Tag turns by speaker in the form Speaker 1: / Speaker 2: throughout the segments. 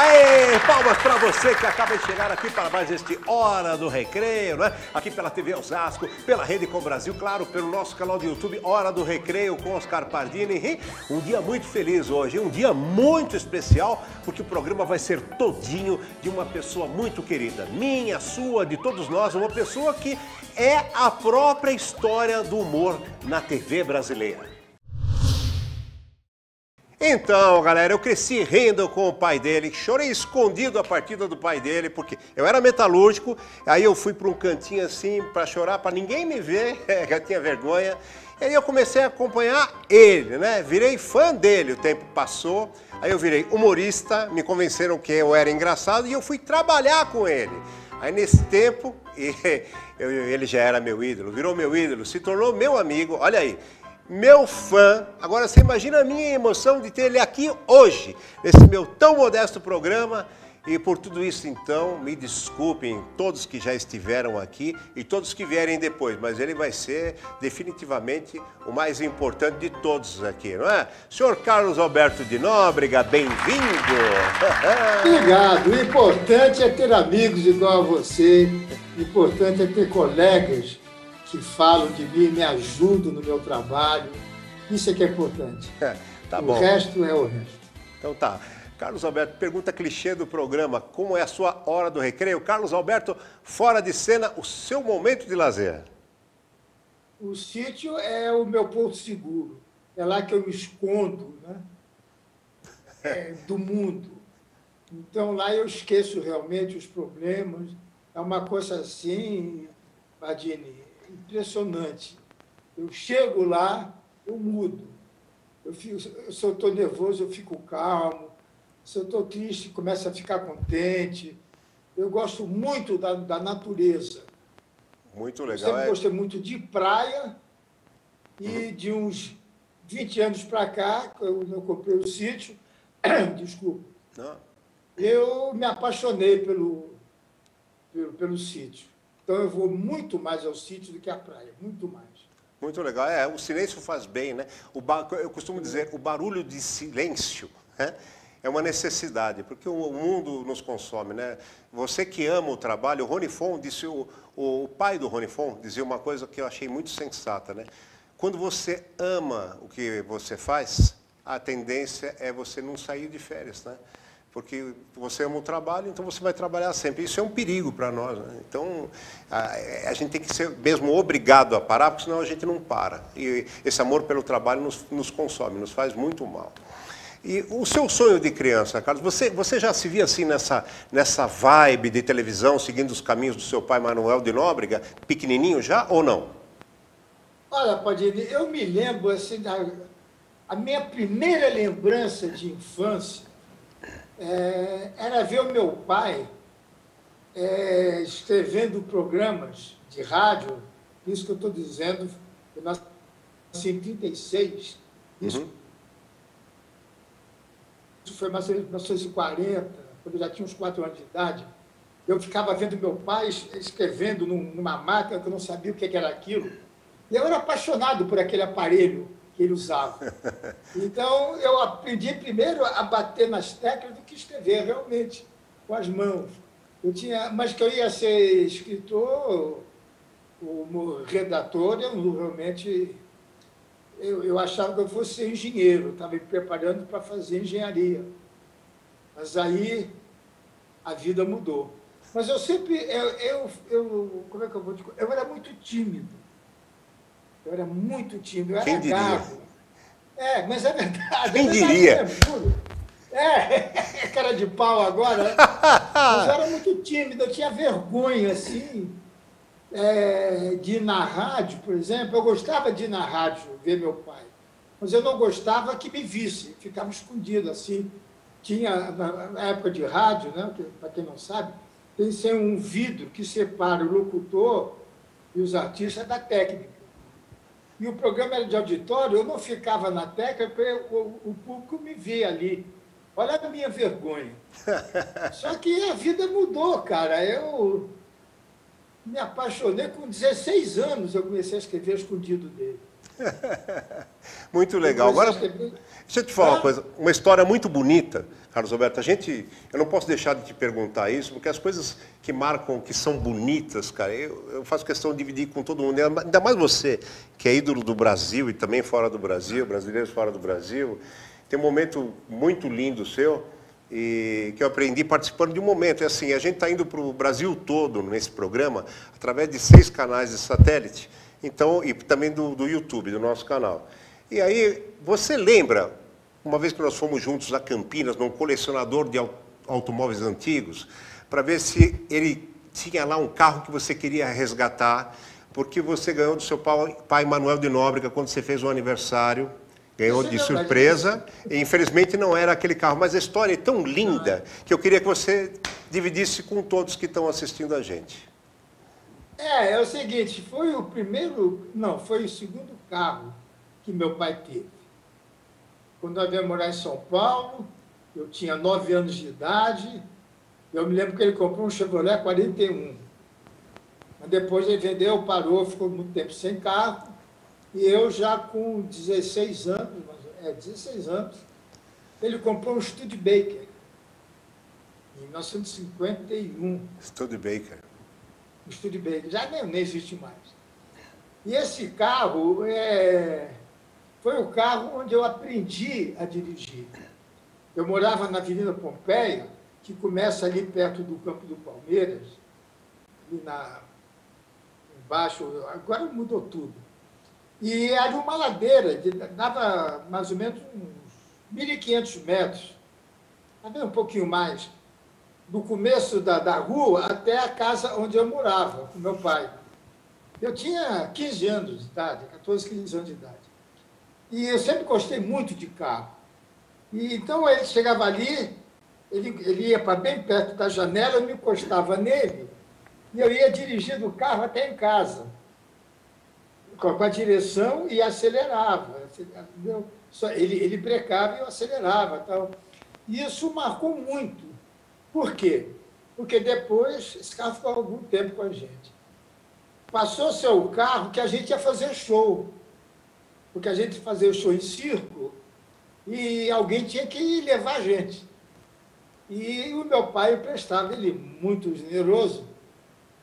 Speaker 1: Aê, palmas para você que acaba de chegar aqui para mais este Hora do Recreio, né? Aqui pela TV Osasco, pela Rede Com Brasil, claro, pelo nosso canal do YouTube Hora do Recreio com Oscar Pardini. Um dia muito feliz hoje, um dia muito especial, porque o programa vai ser todinho de uma pessoa muito querida, minha, sua, de todos nós, uma pessoa que é a própria história do humor na TV brasileira. Então, galera, eu cresci rindo com o pai dele, chorei escondido a partida do pai dele, porque eu era metalúrgico, aí eu fui para um cantinho assim para chorar, para ninguém me ver, já tinha vergonha. E aí eu comecei a acompanhar ele, né? Virei fã dele, o tempo passou, aí eu virei humorista, me convenceram que eu era engraçado e eu fui trabalhar com ele. Aí nesse tempo, ele já era meu ídolo, virou meu ídolo, se tornou meu amigo, olha aí. Meu fã, agora você imagina a minha emoção de ter ele aqui hoje, nesse meu tão modesto programa. E por tudo isso, então, me desculpem todos que já estiveram aqui e todos que vierem depois, mas ele vai ser definitivamente o mais importante de todos aqui, não é? Senhor Carlos Alberto de Nóbrega, bem-vindo!
Speaker 2: Obrigado. O importante é ter amigos igual a você, o importante é ter colegas que falam de mim, me ajudam no meu trabalho. Isso é que é importante.
Speaker 1: Tá bom.
Speaker 2: O resto é o resto.
Speaker 1: Então tá. Carlos Alberto, pergunta clichê do programa, como é a sua hora do recreio? Carlos Alberto, fora de cena, o seu momento de lazer.
Speaker 2: O sítio é o meu porto seguro. É lá que eu me escondo, né? Do mundo. Então lá eu esqueço realmente os problemas. É uma coisa assim, Pardini, impressionante. Eu chego lá, eu mudo. Se eu estou nervoso, eu fico calmo. Se eu estou triste, começo a ficar contente. Eu gosto muito da natureza.
Speaker 1: Muito legal.
Speaker 2: Eu sempre gostei muito de praia e de uns 20 anos para cá, quando eu comprei o sítio, desculpa, eu me apaixonei pelo sítio. Então, eu vou muito mais ao sítio do que à praia, muito mais.
Speaker 1: Muito legal. O silêncio faz bem, né? Eu costumo dizer, o barulho de silêncio, né, é uma necessidade, porque o mundo nos consome, né? Você que ama o trabalho, o Rony Fon disse, o pai do Rony Fon dizia uma coisa que eu achei muito sensata, né? Quando você ama o que você faz, a tendência é você não sair de férias, né? Porque você ama o trabalho, então você vai trabalhar sempre. Isso é um perigo para nós, né? Então, a gente tem que ser mesmo obrigado a parar, porque senão a gente não para. E esse amor pelo trabalho nos consome, nos faz muito mal. E o seu sonho de criança, Carlos, você já se via assim nessa vibe de televisão, seguindo os caminhos do seu pai Manuel de Nóbrega, pequenininho já ou não?
Speaker 2: Olha, Pardini, eu me lembro, assim, a minha primeira lembrança de infância era ver o meu pai escrevendo programas de rádio, isso que eu estou dizendo, eu nasci em 1936, isso foi em 1940, quando eu já tinha uns 4 anos de idade. Eu ficava vendo meu pai escrevendo numa máquina que eu não sabia o que era aquilo. E eu era apaixonado por aquele aparelho que ele usava. Então, eu aprendi primeiro a bater nas teclas do que escrever, realmente, com as mãos. Mas que eu ia ser escritor, ou redator, eu achava que eu fosse ser engenheiro, estava me preparando para fazer engenharia. Mas aí a vida mudou. Mas eu sempre, como é que eu vou te contar? Eu era muito tímido. Eu era muito tímido, eu era gago. Mas é verdade.
Speaker 1: Quem diria?
Speaker 2: Cara de pau agora. Né? Mas eu era muito tímido, eu tinha vergonha, assim, de ir na rádio, por exemplo. Eu gostava de ir na rádio ver meu pai, mas eu não gostava que me visse, ficava escondido, assim. Tinha, na época de rádio, né, para quem não sabe, tem sempre um vidro que separa o locutor e os artistas da técnica. E o programa era de auditório, eu não ficava na técnica, porque o público me via ali. Olha a minha vergonha. Só que a vida mudou, cara. Eu me apaixonei com 16 anos, eu comecei a escrever escondido dele.
Speaker 1: Muito legal. Agora, deixa eu te falar uma coisa, uma história muito bonita, Carlos Alberto. Eu não posso deixar de te perguntar isso, porque as coisas que marcam, que são bonitas, cara, eu faço questão de dividir com todo mundo, ainda mais você, que é ídolo do Brasil e também fora do Brasil, brasileiros fora do Brasil. Tem um momento muito lindo seu, e que eu aprendi participando de um momento. É assim, a gente está indo para o Brasil todo nesse programa, através de 6 canais de satélite, então, e também do YouTube, do nosso canal. E aí, você lembra, uma vez que nós fomos juntos a Campinas, num colecionador de automóveis antigos, para ver se ele tinha lá um carro que você queria resgatar, porque você ganhou do seu pai Manuel de Nóbrega, quando você fez o aniversário, ganhou de surpresa, e infelizmente não era aquele carro, mas a história é tão linda que eu queria que você dividisse com todos que estão assistindo a gente.
Speaker 2: É o seguinte, foi o primeiro, não, foi o segundo carro que meu pai teve. Quando nós viemos morar em São Paulo, eu tinha 9 anos de idade, eu me lembro que ele comprou um Chevrolet 41. Mas depois ele vendeu, parou, ficou muito tempo sem carro, e eu já com 16 anos, 16 anos, ele comprou um Studebaker, em 1951.
Speaker 1: Studebaker.
Speaker 2: Um Studebaker, já nem existe mais. E esse carro foi o carro onde eu aprendi a dirigir. Eu morava na Avenida Pompeia, que começa ali perto do Campo do Palmeiras, ali embaixo, agora mudou tudo. E era uma ladeira, dava mais ou menos uns 1.500 metros, talvez um pouquinho mais, do começo da rua até a casa onde eu morava, com meu pai. Eu tinha 15 anos de idade, 14, 15 anos de idade. E eu sempre gostei muito de carro. E então ele chegava ali, ele ia para bem perto da janela, eu me encostava nele, e eu ia dirigindo o carro até em casa, com a direção, e acelerava. Ele brecava e eu acelerava. Tal. E isso marcou muito. Por quê? Porque depois esse carro ficou algum tempo com a gente. Passou a ser o carro que a gente ia fazer show. Porque a gente fazia o show em circo e alguém tinha que levar a gente. E o meu pai emprestava, ele muito generoso,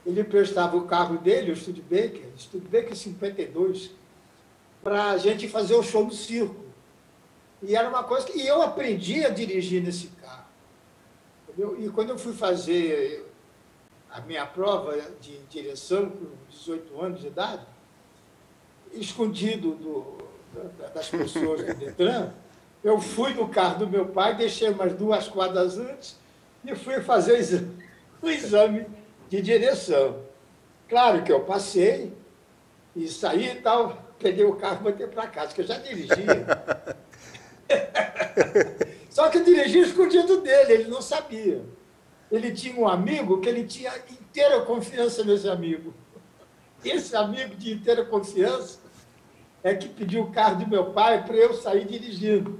Speaker 2: ele emprestava o carro dele, o Studebaker 52, para a gente fazer o show no circo. E era uma coisa que eu aprendi a dirigir nesse carro. Entendeu? E quando eu fui fazer a minha prova de direção, com 18 anos de idade, escondido das pessoas do Detran, eu fui no carro do meu pai, deixei umas 2 quadras antes e fui fazer o exame de direção. Claro que eu passei e saí e tal, peguei o carro e voltei para casa, que eu já dirigia. Só que eu dirigia escondido dele, ele não sabia. Ele tinha um amigo que ele tinha inteira confiança nesse amigo. Esse amigo de inteira confiança é que pediu o carro do meu pai para eu sair dirigindo.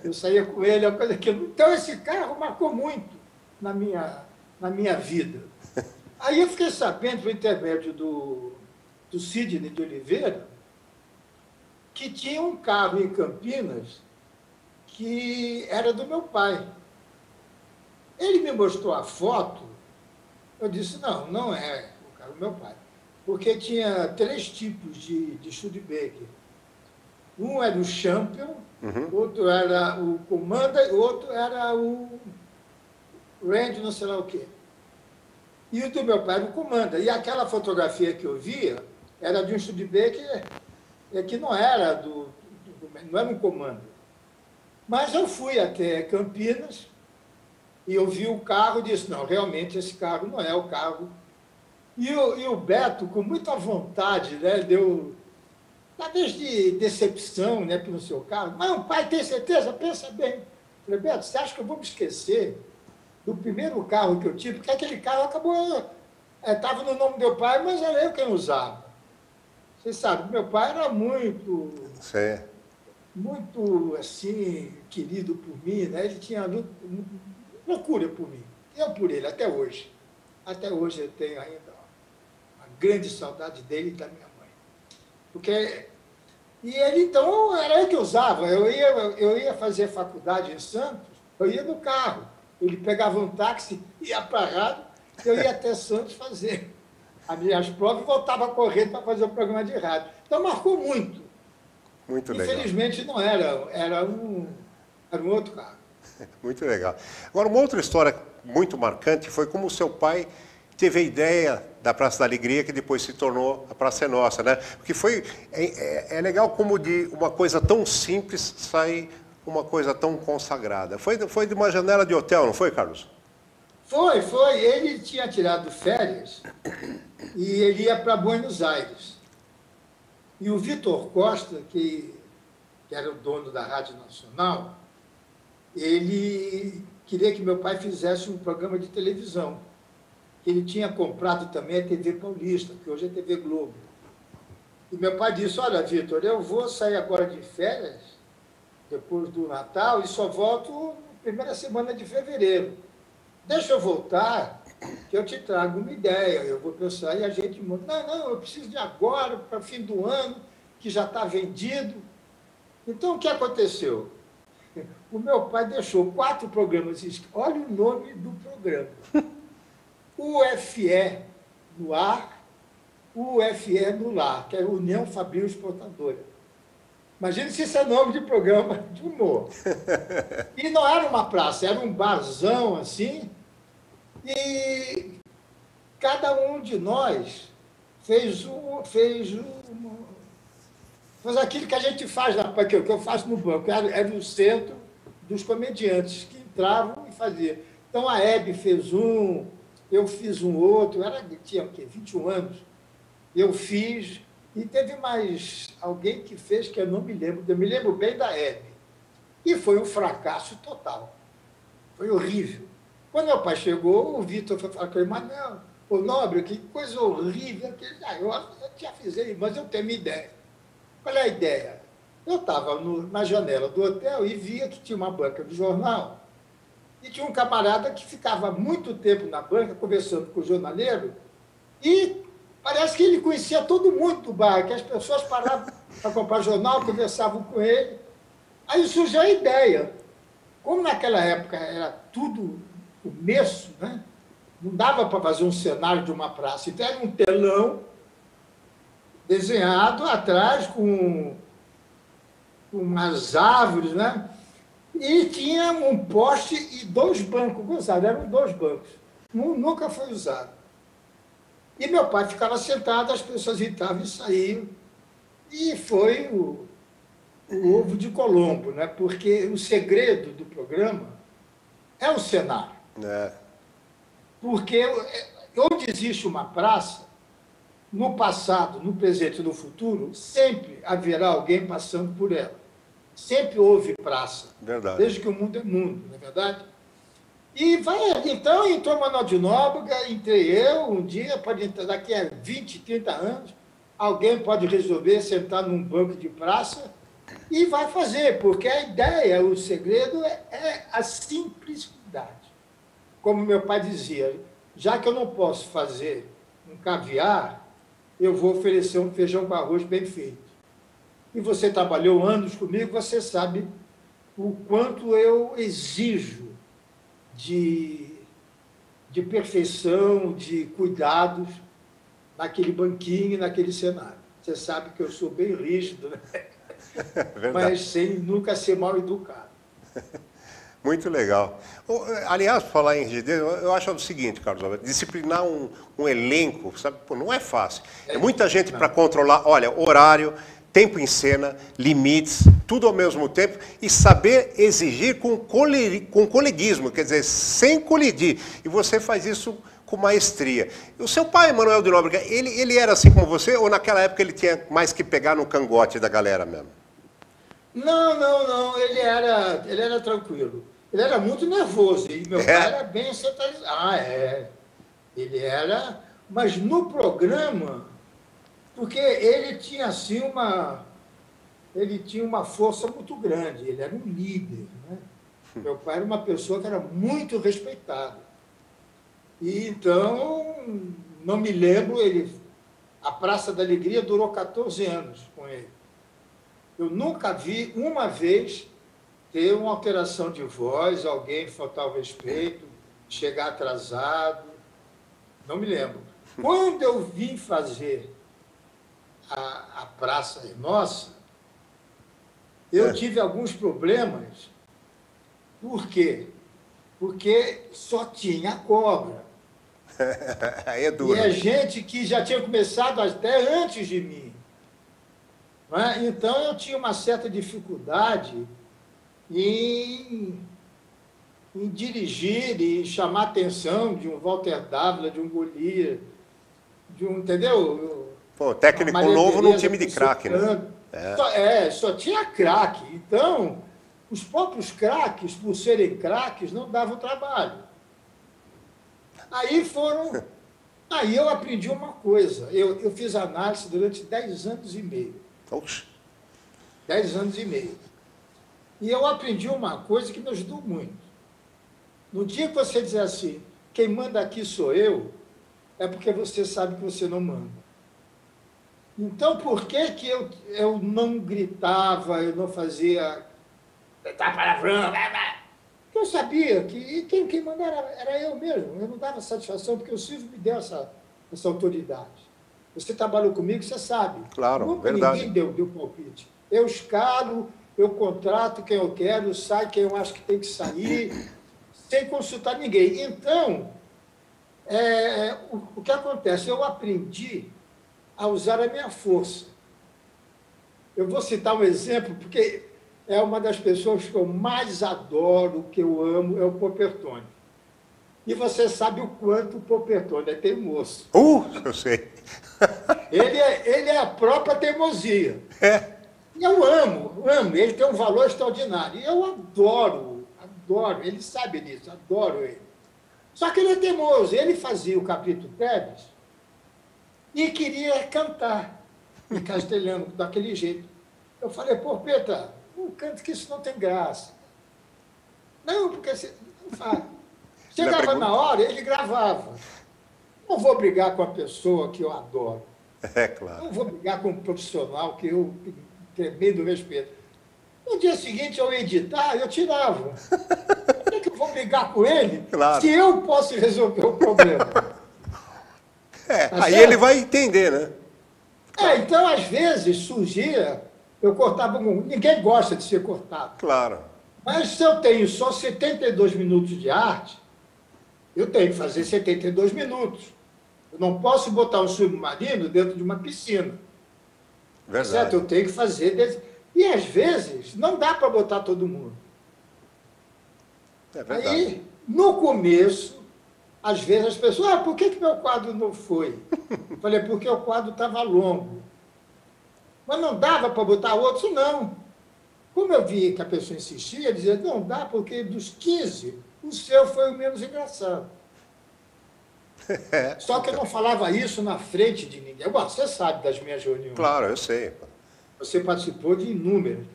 Speaker 2: Eu saía com ele, uma coisa que... Então, esse carro marcou muito na minha vida. Aí eu fiquei sabendo, por intermédio do Sidney de Oliveira, que tinha um carro em Campinas que era do meu pai. Ele me mostrou a foto, eu disse, não é o carro do meu pai. Porque tinha 3 tipos de Studebaker. Um era o Champion, outro era o Commander, outro era o Range, não sei lá o quê. E o do meu pai era o Commander. E aquela fotografia que eu via era de um Studebaker que não era não era um Commander. Mas eu fui até Campinas e eu vi o carro e disse, não, realmente esse carro não é o carro. E o Beto, com muita vontade, né, deu, talvez de decepção, né, pelo seu carro. Não, pai, tem certeza? Pensa bem. Eu falei, Beto, você acha que eu vou me esquecer do primeiro carro que eu tive? Porque aquele carro acabou, estava no nome do meu pai, mas era eu quem usava. Vocês sabem, meu pai era muito, muito, assim, querido por mim, né? Ele tinha loucura por mim. Eu por ele, até hoje. Até hoje eu tenho ainda uma grande saudade dele e da minha mãe. Porque E ele, então, era ele que usava. Eu ia fazer faculdade em Santos, eu ia no carro. Ele pegava um táxi, ia para a rádio, eu ia até Santos fazer as minhas provas e voltava correndo para fazer o programa de rádio. Então, marcou muito.
Speaker 1: Muito legal.
Speaker 2: Infelizmente, não era. Era um outro carro.
Speaker 1: Muito legal. Agora, uma outra história muito marcante foi como o seu pai teve a ideia da Praça da Alegria, que depois se tornou a Praça é Nossa, né? Porque é legal como de uma coisa tão simples sai uma coisa tão consagrada. Foi de uma janela de hotel, não foi, Carlos?
Speaker 2: Foi. Ele tinha tirado férias e ele ia para Buenos Aires. E o Vitor Costa, que era o dono da Rádio Nacional, ele queria que meu pai fizesse um programa de televisão. Ele tinha comprado também a TV Paulista, que hoje é TV Globo. E meu pai disse, olha, Vitor, eu vou sair agora de férias, depois do Natal, e só volto na primeira semana de fevereiro. Deixa eu voltar, que eu te trago uma ideia. Eu vou pensar, e a gente... Não, eu preciso de agora, para o fim do ano, que já está vendido. Então, o que aconteceu? O meu pai deixou 4 programas. Olha o nome do programa. UFE no ar, UFE no lar, que é União Fabril Exportadora. Imagina se isso é nome de programa de humor. E não era uma praça, era um barzão assim, e cada um de nós fez aquilo que a gente faz, que eu faço no banco, era o centro dos comediantes que entravam e faziam. Então a Hebe fez um, eu fiz um outro, tinha o quê? 21 anos. Eu fiz, e teve mais alguém que fez, que eu não me lembro, eu me lembro bem da Hebe. E foi um fracasso total. Foi horrível. Quando meu pai chegou, o Vitor foi falar com ele, mas não, ô Nobre, que coisa horrível. Eu já fiz isso, mas eu tenho uma ideia. Qual é a ideia? Eu estava na janela do hotel e via que tinha uma banca de jornal e tinha um camarada que ficava muito tempo na banca conversando com o jornaleiro e parece que ele conhecia todo mundo do bairro, que as pessoas paravam para comprar jornal, conversavam com ele. Aí surgiu a ideia. Como naquela época era tudo começo, né? Não dava para fazer um cenário de uma praça. Então era um telão desenhado atrás com umas árvores, né? E tinha um poste e 2 bancos usados, eram 2 bancos. Nunca foi usado. E meu pai ficava sentado, as pessoas entravam e saíam. E foi o ovo de Colombo, né? Porque o segredo do programa é o cenário.
Speaker 1: É.
Speaker 2: Porque onde existe uma praça, no passado, no presente e no futuro, sempre haverá alguém passando por ela. Sempre houve praça.
Speaker 1: Verdade.
Speaker 2: Desde que o mundo é mundo, não é verdade? E então entrou Manuel de Nóbrega, entrei eu, um dia, pode entrar daqui a 20, 30 anos, alguém pode resolver sentar num banco de praça e vai fazer, porque a ideia, o segredo é a simplicidade. Como meu pai dizia, já que eu não posso fazer um caviar, eu vou oferecer um feijão com arroz bem feito. E você trabalhou anos comigo, você sabe o quanto eu exijo de perfeição, de cuidados naquele banquinho, naquele cenário. Você sabe que eu sou bem rígido, né? Mas sem nunca ser mal educado.
Speaker 1: Muito legal. Aliás, para falar em rigidez, eu acho o seguinte, Carlos Alberto, disciplinar um elenco, sabe, pô, não é fácil. É muita gente para controlar, olha, horário, tempo em cena, limites, tudo ao mesmo tempo, e saber exigir com coleguismo, quer dizer, sem colidir. E você faz isso com maestria. O seu pai, Manuel de Nóbrega, ele era assim como você, ou naquela época ele tinha mais que pegar no cangote da galera mesmo?
Speaker 2: Não, ele era tranquilo. Ele era muito nervoso, e meu pai era bem centralizado. Ele era, mas no programa, porque ele tinha assim uma força muito grande, ele era um líder, né? Meu pai era uma pessoa que era muito respeitada. E então, não me lembro, a Praça da Alegria durou 14 anos com ele. Eu nunca vi uma vez ter uma alteração de voz, alguém faltar o respeito, chegar atrasado. Não me lembro. Quando eu vim fazer a Praça é Nossa, eu tive alguns problemas. Por quê? Porque só tinha cobra.
Speaker 1: Aí é duro.
Speaker 2: E é gente que já tinha começado até antes de mim. Não é? Então, eu tinha uma certa dificuldade em dirigir e chamar a atenção de um Walter Dávila, de um Golias, de um, entendeu?
Speaker 1: Pô, técnico novo num time de craque, né?
Speaker 2: Só tinha craque. Então, os próprios craques, por serem craques, não davam trabalho. Aí eu aprendi uma coisa. Eu fiz análise durante 10 anos e meio.
Speaker 1: Oxe.
Speaker 2: 10 anos e meio. E eu aprendi uma coisa que me ajudou muito. No dia que você dizer assim, quem manda aqui sou eu, é porque você sabe que você não manda. Então, por que eu não gritava, eu não fazia palavrão? Porque eu sabia que quem mandava era eu mesmo. Eu não dava satisfação, porque o Silvio me deu essa autoridade. Você trabalhou comigo, você sabe.
Speaker 1: Claro,
Speaker 2: Nunca
Speaker 1: verdade.
Speaker 2: ninguém deu palpite. Eu escalo, eu contrato quem eu quero, sai quem eu acho que tem que sair, sem consultar ninguém. Então, o que acontece? Eu aprendi a usar a minha força. Eu vou citar um exemplo, porque é uma das pessoas que eu mais adoro, que eu amo, é o Popertone. E você sabe o quanto o Popertone é teimoso.
Speaker 1: Eu sei.
Speaker 2: Ele é a própria teimosia.
Speaker 1: É.
Speaker 2: E eu amo. Ele tem um valor extraordinário. E eu adoro, ele sabe disso, adoro ele. Só que ele é teimoso. Ele fazia o Capítulo Tebes e queria cantar em castelhano, daquele jeito. Eu falei, pô, Petra, não cante que isso não tem graça. Não, porque você não faz. Chegava na hora, ele gravava. Não vou brigar com a pessoa que eu adoro.
Speaker 1: É claro.
Speaker 2: Não vou brigar com um profissional que eu tremendo respeito. No dia seguinte, eu editar, eu tirava. Por que eu vou brigar com ele,
Speaker 1: claro,
Speaker 2: se eu posso resolver o problema?
Speaker 1: Tá aí certo? Ele vai entender, né?
Speaker 2: Então, às vezes, surgia, eu cortava... Ninguém gosta de ser cortado.
Speaker 1: Claro.
Speaker 2: Mas se eu tenho só 72 minutos de arte, eu tenho que fazer 72 minutos. Eu não posso botar um submarino dentro de uma piscina.
Speaker 1: Verdade.
Speaker 2: Certo? Eu tenho que fazer... E, às vezes, não dá para botar todo mundo.
Speaker 1: É verdade.
Speaker 2: Aí, no começo, às vezes as pessoas... por que meu quadro não foi? Eu falei, porque o quadro estava longo. Mas não dava para botar outro, não. Como eu vi que a pessoa insistia, dizia, não dá, porque dos 15, o seu foi o menos engraçado. Só que eu não falava isso na frente de ninguém. Bom, você sabe das minhas reuniões.
Speaker 1: Claro, eu sei.
Speaker 2: Você participou de inúmeras.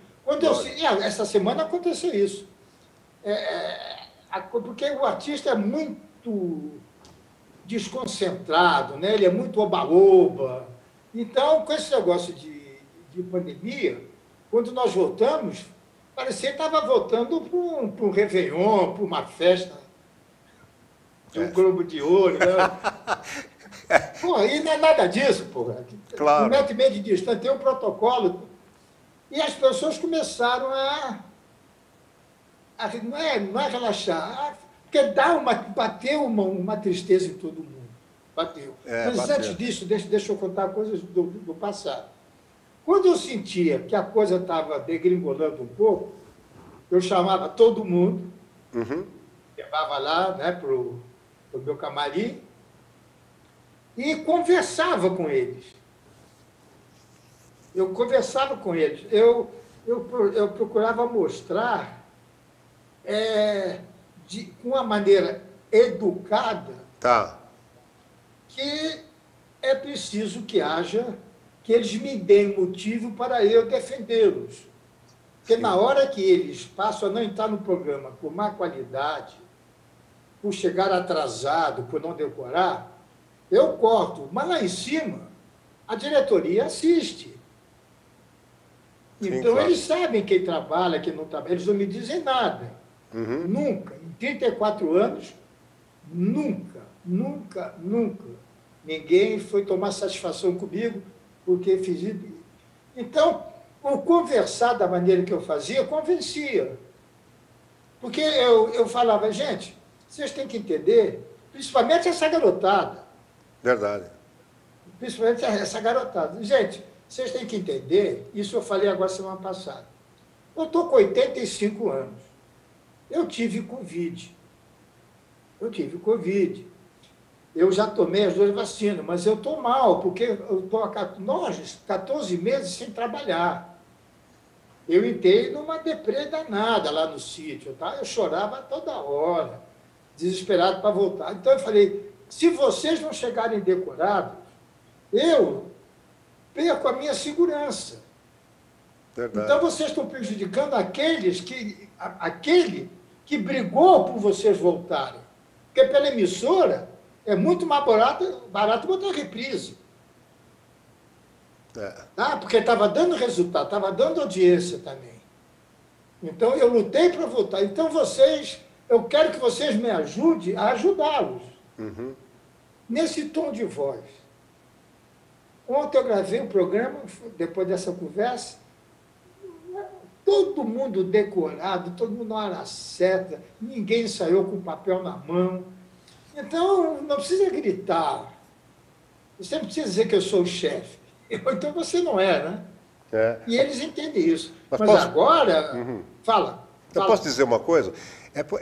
Speaker 2: Essa semana aconteceu isso. Porque o artista é muito desconcentrado, né? Ele é muito oba-oba. Então, com esse negócio de pandemia, quando nós voltamos, parecia que estava voltando para um Réveillon, para uma festa de um Globo de Ouro. Né? Porra, e não é nada disso, porra.
Speaker 1: Claro.
Speaker 2: 1,5 metro de distância, tem um protocolo. E as pessoas começaram não é relaxar, porque bateu uma tristeza em todo mundo. Bateu. Mas
Speaker 1: bateu.
Speaker 2: Antes disso, deixa eu contar coisas do passado. Quando eu sentia que a coisa estava degringolando um pouco, eu chamava todo mundo, levava lá, né, para o meu camarim, e conversava com eles. Eu conversava com eles. Eu procurava mostrar, com uma maneira educada, que é preciso que eles me deem motivo para eu defendê-los. Porque na hora que eles passam a não entrar no programa por má qualidade, por chegar atrasado, por não decorar, eu corto. Mas lá em cima, a diretoria assiste.
Speaker 1: Sim,
Speaker 2: Então,
Speaker 1: claro.
Speaker 2: eles sabem quem trabalha, quem não trabalha. Eles não me dizem nada. Nunca. Em 34 anos, nunca, nunca, nunca. Ninguém foi tomar satisfação comigo porque fiz isso. Então, o conversar da maneira que eu fazia, convencia. Porque eu falava, gente, vocês têm que entender, principalmente essa garotada.
Speaker 1: Verdade.
Speaker 2: Principalmente essa garotada. Gente, vocês têm que entender, isso eu falei agora semana passada. Eu estou com 85 anos. Eu tive Covid. Eu já tomei as 2 vacinas, mas eu estou mal, porque eu estou há 14 meses sem trabalhar. Eu entrei numa deprê danada lá no sítio, tá? Eu chorava toda hora, desesperado para voltar. Então eu falei, se vocês não chegarem decorados, eu perco a minha segurança.
Speaker 1: Verdade.
Speaker 2: Então vocês estão prejudicando aquele que brigou por vocês voltarem. Porque pela emissora é muito mais barato botar reprise. Tá? Porque estava dando resultado, estava dando audiência também. Então eu lutei para voltar. Então eu quero que vocês me ajudem a ajudá-los. Nesse tom de voz. Ontem eu gravei um programa, depois dessa conversa, todo mundo decorado, todo mundo na hora certa, ninguém ensaiou com papel na mão. Então, não precisa gritar. Você não precisa dizer que eu sou o chefe. Então você não é, né? E eles entendem isso. Mas agora, fala.
Speaker 1: Eu posso dizer uma coisa?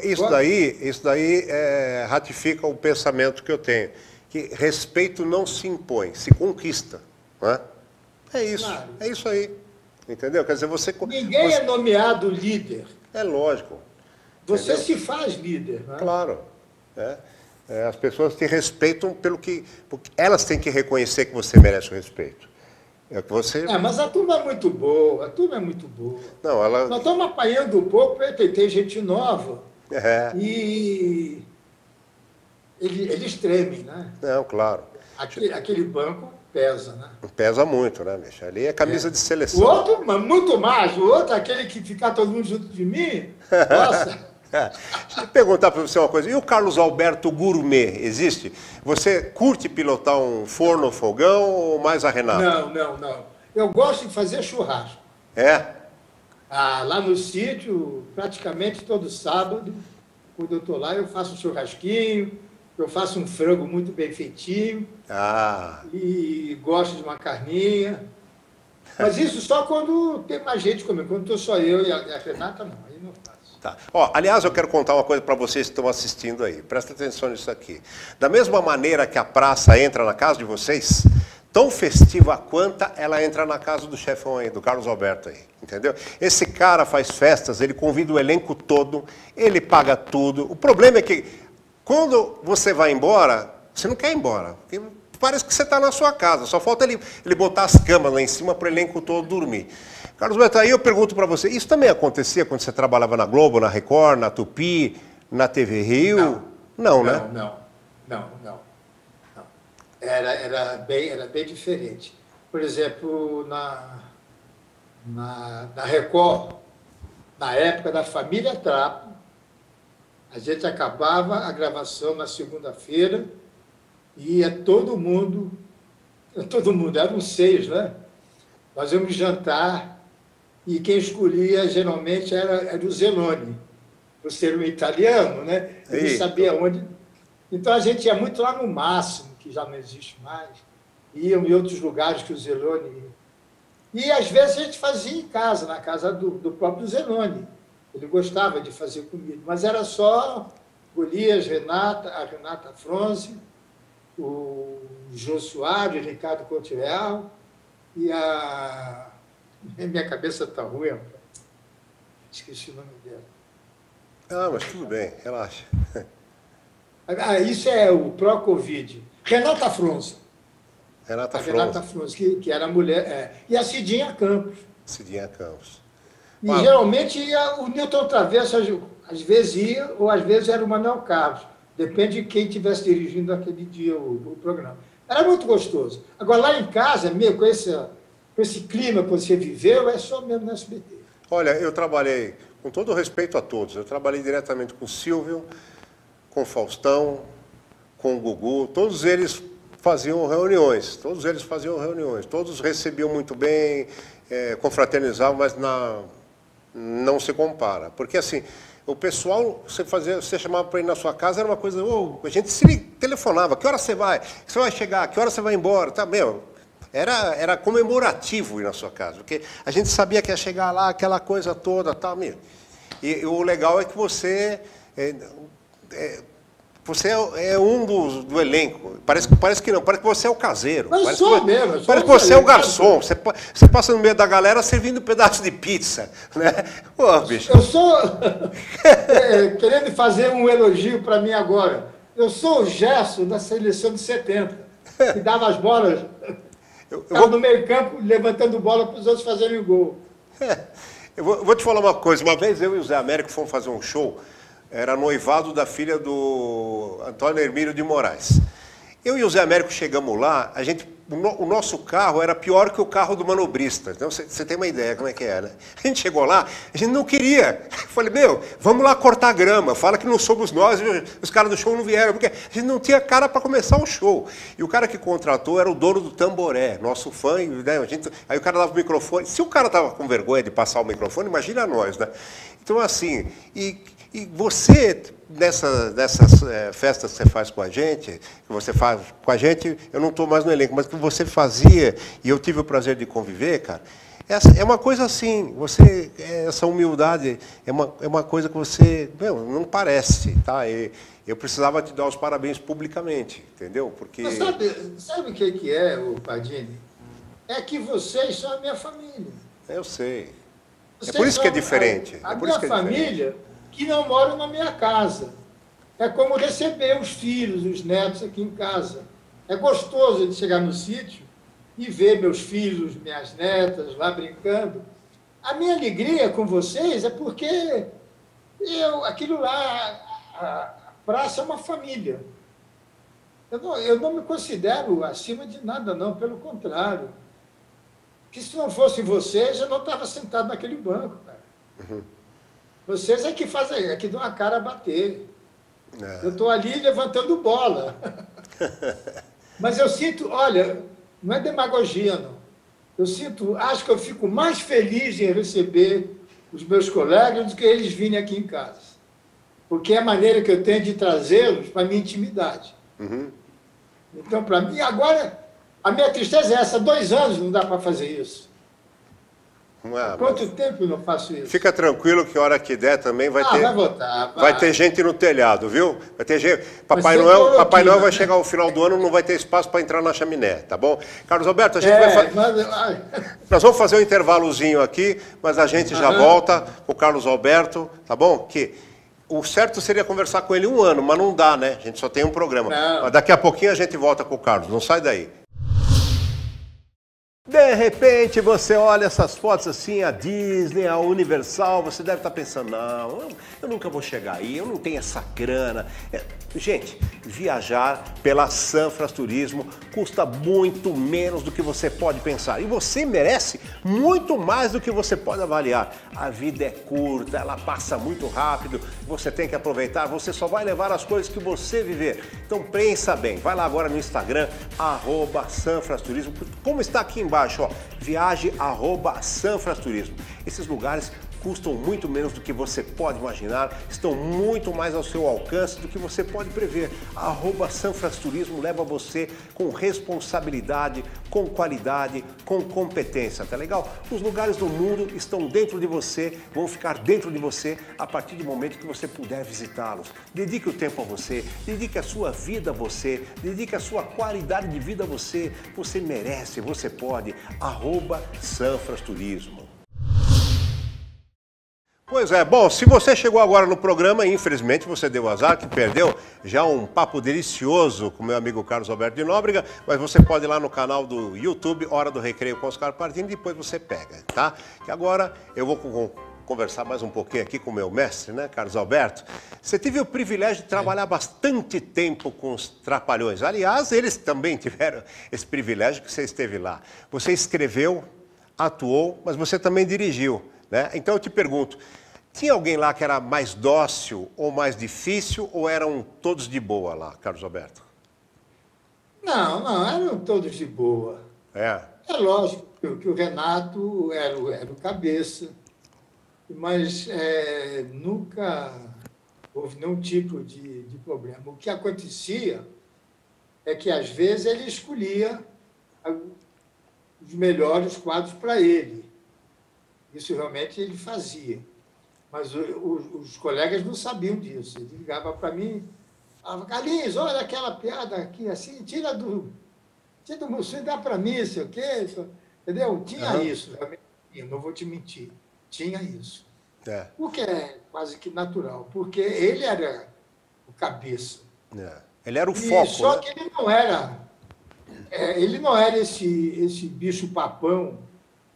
Speaker 1: Isso daí ratifica o pensamento que eu tenho, que respeito não se impõe, se conquista. Não é? É isso, claro. É isso aí. Entendeu? Quer dizer,
Speaker 2: Ninguém é nomeado líder.
Speaker 1: É lógico.
Speaker 2: Você se faz líder. Né?
Speaker 1: Claro. As pessoas te respeitam porque elas têm que reconhecer que você merece o respeito.
Speaker 2: Mas a turma é muito boa,
Speaker 1: Não,
Speaker 2: Nós estamos apanhando um pouco, tem gente nova. E eles tremem, né?
Speaker 1: Não, claro.
Speaker 2: Aquele banco pesa, né?
Speaker 1: Pesa muito, né, bicho? Ali é camisa de seleção.
Speaker 2: O outro, muito mais. O outro, aquele que ficar todo mundo junto de mim, nossa...
Speaker 1: Deixa eu perguntar para você uma coisa. E o Carlos Alberto Gourmet, existe? Você curte pilotar um forno ou fogão ou mais a Renata?
Speaker 2: Não. Eu gosto de fazer churrasco. Lá no sítio, praticamente todo sábado, quando eu estou lá, eu faço um churrasquinho, eu faço um frango muito bem feitinho. E gosto de uma carninha. Mas isso só quando tem mais gente comigo. Quando estou só eu e a Renata, não. Aí não faço.
Speaker 1: Tá. Aliás, eu quero contar uma coisa para vocês que estão assistindo aí. Presta atenção nisso aqui. Da mesma maneira que a praça entra na casa de vocês, tão festiva quanto ela entra na casa do chefão aí, do Carlos Alberto aí. Entendeu? Esse cara faz festas, ele convida o elenco todo, ele paga tudo. O problema é que quando você vai embora, você não quer ir embora. Porque parece que você está na sua casa. Só falta ele botar as camas lá em cima para o elenco todo dormir. Carlos Alberto, aí eu pergunto para você, isso também acontecia quando você trabalhava na Globo, na Record, na Tupi, na TV Rio? Não, né?
Speaker 2: Não. Era bem diferente. Por exemplo, na Record, na época da Família Trapo, a gente acabava a gravação na segunda-feira e ia todo mundo, eram 6, né? Nós íamos jantar. E quem escolhia, geralmente, era o Zeloni. Por ser um italiano, né? Ele sabia onde... Então, a gente ia muito lá no Máximo, que já não existe mais. Iam em outros lugares que o Zeloni... E, às vezes, a gente fazia em casa, na casa do próprio Zeloni. Ele gostava de fazer comida. Mas era só Golias, a Renata Fronze, o Jô Soares, o Ricardo Coutinho e a... Minha cabeça está ruim, rapaz. Esqueci o nome dela.
Speaker 1: Mas tudo bem, relaxa.
Speaker 2: Isso é o pró-Covid. Renata Fronze.
Speaker 1: Renata
Speaker 2: Fronze, que era mulher. E a Cidinha Campos. E geralmente ia o Newton Travesso, às vezes ia, ou às vezes era o Manuel Carlos. Depende de quem estivesse dirigindo aquele dia o programa. Era muito gostoso. Agora, lá em casa, com com esse clima que você viveu, é só mesmo no SBT.
Speaker 1: Olha, eu trabalhei, com todo o respeito a todos, eu trabalhei diretamente com o Silvio, com o Faustão, com o Gugu, todos eles faziam reuniões, todos recebiam muito bem, confraternizavam, mas não se compara. Porque assim, o pessoal, você chamava para ir na sua casa, era uma coisa, a gente se telefonava, que hora você vai? Você vai chegar? Que hora você vai embora? Tá, meu, era comemorativo ir na sua casa, porque a gente sabia que ia chegar lá, aquela coisa toda, tá, meu. E o legal é que você é um do elenco. Parece que não, parece que você é o caseiro.
Speaker 2: Mas
Speaker 1: parece
Speaker 2: sou
Speaker 1: que,
Speaker 2: mesmo.
Speaker 1: parece que você é o garçom. Você passa no meio da galera servindo um pedaço de pizza. Né? Pô, bicho.
Speaker 2: Eu sou... querendo fazer um elogio para mim agora. Eu sou o Gerson da seleção de 70, que dava as bolas. Estava no meio campo, levantando bola para os outros fazerem gol.
Speaker 1: Eu vou te falar uma coisa. Uma vez eu e o Zé Américo fomos fazer um show. Era noivado da filha do Antônio Hermílio de Moraes. Eu e o Zé Américo chegamos lá, o nosso carro era pior que o carro do manobrista. Então, você tem uma ideia como é que é, né? A gente chegou lá, a gente não queria. Eu falei, meu, vamos lá cortar grama. Fala que não somos nós, os caras do show não vieram, porque a gente não tinha cara para começar o show. E o cara que contratou era o dono do Tamboré, nosso fã. Né? Aí o cara dava o microfone. Se o cara tava com vergonha de passar o microfone, imagina nós, né? Então, assim, e você, nessas festas que você faz com a gente, eu não estou mais no elenco, mas que você fazia, e eu tive o prazer de conviver, cara, é uma coisa assim, essa humildade é uma coisa que você, não parece, tá? Eu precisava te dar os parabéns publicamente, entendeu? Porque...
Speaker 2: Mas sabe o que é, Pardini? É que vocês são a minha família.
Speaker 1: Eu sei.
Speaker 2: Vocês
Speaker 1: é por isso que é
Speaker 2: são
Speaker 1: diferente.
Speaker 2: A minha família... que não moram na minha casa. É como receber os filhos, os netos aqui em casa. É gostoso de chegar no sítio e ver meus filhos, minhas netas lá brincando. A minha alegria com vocês é porque aquilo lá, a praça é uma família. Eu não me considero acima de nada, não, pelo contrário. Que se não fossem vocês, eu não estava sentado naquele banco, cara. Uhum. Vocês é que fazem, é que dão a cara a bater. Eu estou ali levantando bola. Mas eu sinto, olha, não é demagogia, não. Acho que eu fico mais feliz em receber os meus colegas do que eles virem aqui em casa. Porque é a maneira que eu tenho de trazê-los para a minha intimidade. Uhum. Então, para mim, agora, a minha tristeza é essa, 2 anos não dá para fazer isso. Quanto tempo eu não faço isso?
Speaker 1: Fica tranquilo que a hora que der também vai ter.
Speaker 2: Vai voltar.
Speaker 1: Vai ter gente no telhado, viu? Vai ter gente. Papai Noel vai chegar ao final do ano, não vai ter espaço para entrar na chaminé, tá bom? Carlos Alberto, a gente nós vamos fazer um intervalozinho aqui, mas a gente já volta com o Carlos Alberto, tá bom? Que o certo seria conversar com ele 1 ano, mas não dá, né? A gente só tem um programa. Mas daqui a pouquinho a gente volta com o Carlos, não sai daí. De repente você olha essas fotos assim, a Disney, a Universal, você deve estar pensando, não, eu nunca vou chegar aí, eu não tenho essa grana. Gente, viajar pela Sanfras Turismo custa muito menos do que você pode pensar. E você merece muito mais do que você pode avaliar. A vida é curta, ela passa muito rápido, você tem que aproveitar, você só vai levar as coisas que você viver. Então pensa bem, vai lá agora no Instagram, @sanfrasturismo, como está aqui embaixo, ó, viaje @sanfrasturismo. Esses lugares custam muito menos do que você pode imaginar, estão muito mais ao seu alcance do que você pode prever. @sanfrasturismo leva você com responsabilidade, com qualidade, com competência, tá legal? Os lugares do mundo estão dentro de você, vão ficar dentro de você a partir do momento que você puder visitá-los. Dedique o tempo a você, dedique a sua vida a você, dedique a sua qualidade de vida a você. Você merece, você pode. @sanfrasturismo. Pois é, bom, se você chegou agora no programa, infelizmente você deu azar, que perdeu já um papo delicioso com meu amigo Carlos Alberto de Nóbrega, mas você pode ir lá no canal do YouTube, Hora do Recreio com Oscar Pardini, e depois você pega, tá? Que agora eu vou conversar mais um pouquinho aqui com o meu mestre, né, Carlos Alberto. Você teve o privilégio de trabalhar bastante tempo com os Trapalhões. Aliás, eles também tiveram esse privilégio que você esteve lá. Você escreveu atuou, mas você também dirigiu, né? Então eu te pergunto, tinha alguém lá que era mais dócil ou mais difícil, ou eram todos de boa lá, Carlos Alberto?
Speaker 2: Não, não, eram todos de boa.
Speaker 1: É.
Speaker 2: É lógico que o Renato era o cabeça, mas nunca houve nenhum tipo de problema. O que acontecia é que, às vezes, ele escolhia os melhores quadros para ele. Isso realmente ele fazia. Mas os colegas não sabiam disso. Ele ligava para mim, falava, Carlinhos, olha aquela piada aqui, assim, tira do Mussum e dá para mim, sei o quê. Entendeu? Tinha isso, realmente, não vou te mentir. Tinha isso. O que é quase que natural, porque ele era o cabeça.
Speaker 1: Ele era o foco.
Speaker 2: Só
Speaker 1: né?
Speaker 2: que ele não era esse bicho papão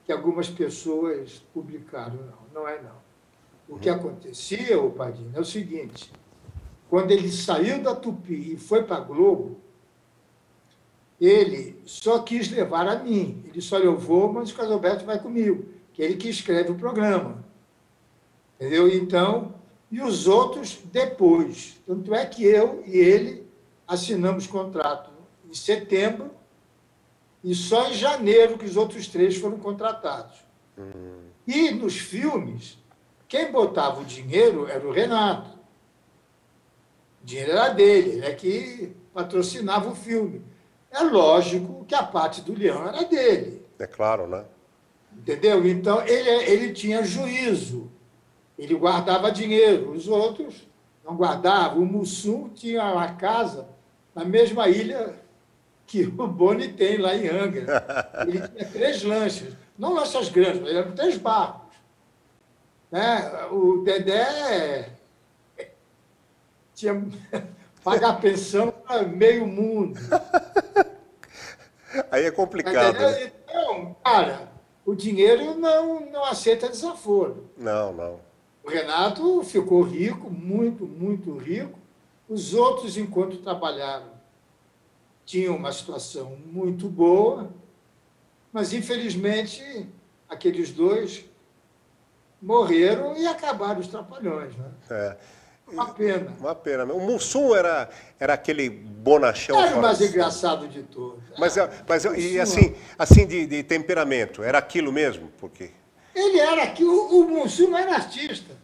Speaker 2: que algumas pessoas publicaram, não é não. O que acontecia, ô Padinho, é o seguinte, quando ele saiu da Tupi e foi para a Globo, ele só quis levar a mim. Ele só levou, mas o Carlos Alberto vai comigo, que é ele que escreve o programa. Entendeu? Então, e os outros depois. Tanto é que eu e ele assinamos contrato em setembro e só em janeiro que os outros 3 foram contratados. E nos filmes, quem botava o dinheiro era o Renato. O dinheiro era dele, ele é que patrocinava o filme. É lógico que a parte do Leão era dele.
Speaker 1: É claro, né?
Speaker 2: Entendeu? Então, ele tinha juízo. Ele guardava dinheiro. Os outros não guardavam. O Mussum tinha uma casa na mesma ilha que o Boni tem, lá em Angra. Ele tinha 3 lanchas. Não lanchas grandes, mas eram 3 barcos. Né? O Dedé tinha pagar pensão para meio mundo.
Speaker 1: Aí é complicado. Né?
Speaker 2: Então, cara, o dinheiro não aceita desaforo.
Speaker 1: Não.
Speaker 2: O Renato ficou rico, muito, muito rico. Os outros, enquanto trabalharam, tinham uma situação muito boa, mas, infelizmente, aqueles 2 morreram e acabaram os Trapalhões. Né? Uma pena.
Speaker 1: Uma pena. O Mussum era aquele bonachão.
Speaker 2: Era o mais engraçado de todos.
Speaker 1: Mas e assim de temperamento, era aquilo mesmo? Porque...
Speaker 2: Ele era aquilo, o Mussum não era artista.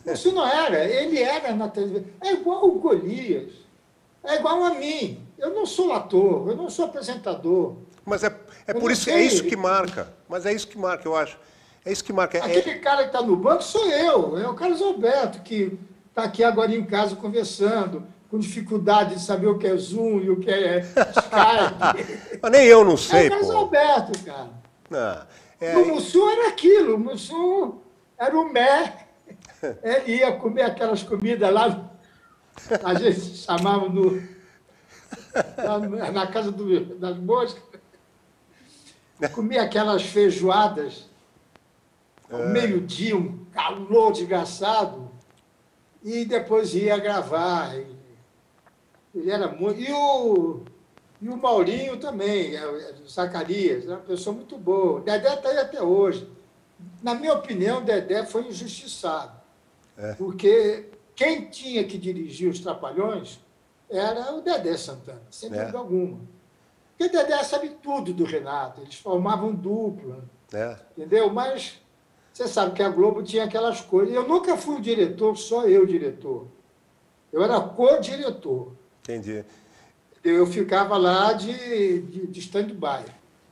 Speaker 2: O Mussum não era, ele era na televisão. É igual o Golias, é igual a mim. Eu não sou ator, eu não sou apresentador.
Speaker 1: Mas por isso, é isso que marca. Mas é isso que marca, eu acho. É isso que marca.
Speaker 2: Aquele cara que está no banco sou eu, é o Carlos Alberto, que está aqui agora em casa conversando, com dificuldade de saber o que é Zoom e o que é Skype.
Speaker 1: Mas nem eu não sei,
Speaker 2: É o Carlos Alberto, cara. O Mussum era aquilo, o Mussum era o Mé. Ele ia comer aquelas comidas lá, a gente chamava na casa das moscas, comia aquelas feijoadas ao meio-dia, um calor desgraçado, e depois ia gravar. Ele era muito... E o Maurinho também, o Zacarias, era uma pessoa muito boa. O Dedé está aí até hoje. Na minha opinião, o Dedé foi injustiçado. Porque quem tinha que dirigir os Trapalhões era o Dedé Santana, sem dúvida alguma. Porque o Dedé sabe tudo do Renato, eles formavam dupla, entendeu? Mas você sabe que a Globo tinha aquelas coisas. Eu nunca fui o diretor, só eu diretor. Eu era co-diretor.
Speaker 1: Entendi.
Speaker 2: Eu ficava lá de stand-by.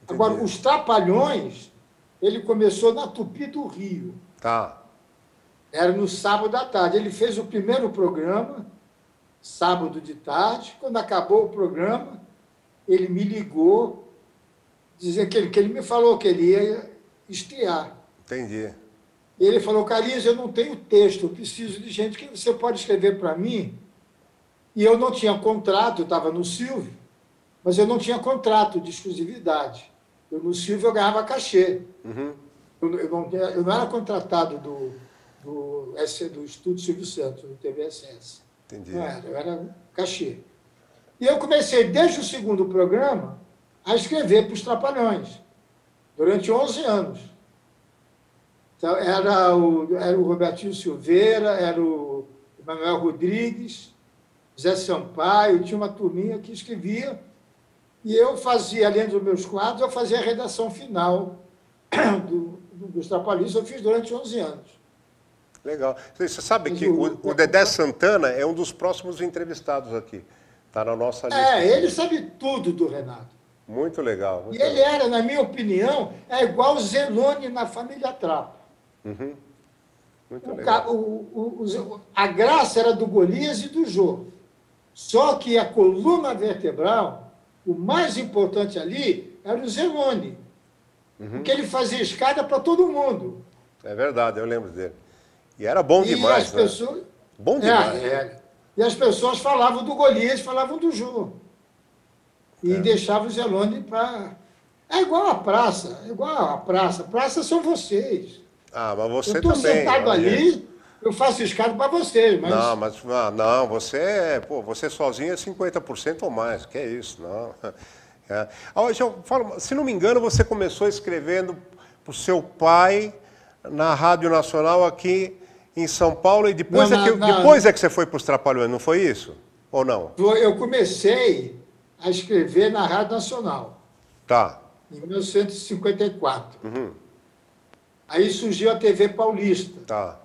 Speaker 2: Agora, os Trapalhões, ele começou na Tupi do Rio.
Speaker 1: Tá.
Speaker 2: Era no sábado à tarde. Ele fez o primeiro programa, sábado de tarde. Quando acabou o programa, ele me ligou, dizendo que ele me falou que ele ia estrear.
Speaker 1: Entendi.
Speaker 2: Ele falou, Carlinhos, eu não tenho texto, eu preciso de gente que você pode escrever para mim. E eu não tinha contrato, eu estava no Silvio, mas eu não tinha contrato de exclusividade. No Silvio eu ganhava cachê. Eu não era contratado do Estúdio Silvio Santos, do TVSS.
Speaker 1: Entendi.
Speaker 2: Não era, eu era cachê. E eu comecei, desde o segundo programa, a escrever para os Trapalhões. durante 11 anos. Então, era o Robertinho Silveira, era o Manuel Rodrigues, Zé Sampaio, tinha uma turminha que escrevia, e eu fazia, além dos meus quadros, eu fazia a redação final dos Trapalhões, eu fiz durante 11 anos.
Speaker 1: Legal. Você sabe que o Dedé Santana é um dos próximos entrevistados aqui. Está na nossa lista.
Speaker 2: Ele sabe tudo do Renato.
Speaker 1: Muito legal. Muito
Speaker 2: e ele
Speaker 1: legal.
Speaker 2: era, na minha opinião, igual o Zenoni na família Trapo.
Speaker 1: Uhum. Muito legal.
Speaker 2: A graça era do Golias e do Jô. Só que a coluna vertebral, o mais importante ali, era o Zenoni. Porque ele fazia escada para todo mundo.
Speaker 1: É verdade, eu lembro dele. E era bom demais, né? Bom demais.
Speaker 2: E as pessoas falavam do Golias, falavam do Jô. E deixavam o Zenoni para... É igual a praça, Praça são vocês.
Speaker 1: Ah, mas você
Speaker 2: também. Eu estou sentado ali,
Speaker 1: gente.
Speaker 2: Eu faço escada para vocês, mas...
Speaker 1: Não, você sozinho é 50% ou mais, que é isso, não. Se não me engano, você começou escrevendo para o seu pai na Rádio Nacional aqui em São Paulo, e depois, depois é que você foi para os Trapalhões, não foi isso? Ou não?
Speaker 2: Eu comecei a escrever na Rádio Nacional.
Speaker 1: Tá.
Speaker 2: Em 1954. Aí surgiu a TV Paulista.
Speaker 1: Tá.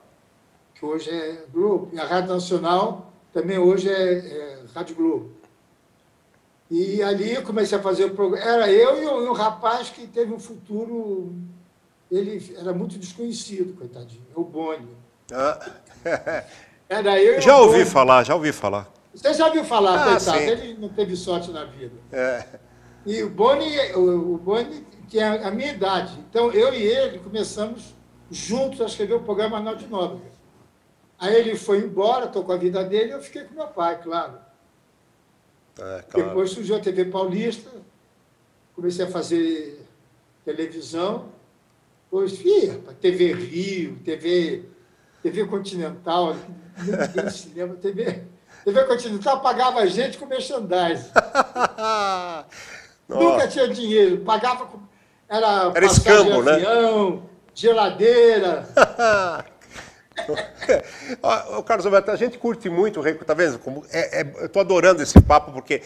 Speaker 2: Que hoje é Globo. E a Rádio Nacional também hoje é Rádio Globo. E ali eu comecei a fazer o programa. Era eu e um rapaz que teve um futuro... Ele era muito desconhecido, coitadinho. É o Boni. Era eu e
Speaker 1: já ouvi falar.
Speaker 2: Você já ouviu falar, coitado?
Speaker 1: Sim.
Speaker 2: Ele não teve sorte na vida. E o Boni tinha a minha idade. Então, eu e ele começamos juntos a escrever o programa Arnaldo Nóbrega. Aí ele foi embora, tocou a vida dele, e eu fiquei com meu pai, claro.
Speaker 1: Claro.
Speaker 2: Depois surgiu a TV Paulista, comecei a fazer televisão. Depois, TV Rio, TV Continental, ninguém se lembra. TV Continental pagava a gente com merchandising. Nunca tinha dinheiro, pagava com... Era
Speaker 1: escambo,
Speaker 2: de avião, né? Geladeira.
Speaker 1: Carlos Alberto, a gente curte muito, tá vendo? Eu estou adorando esse papo, porque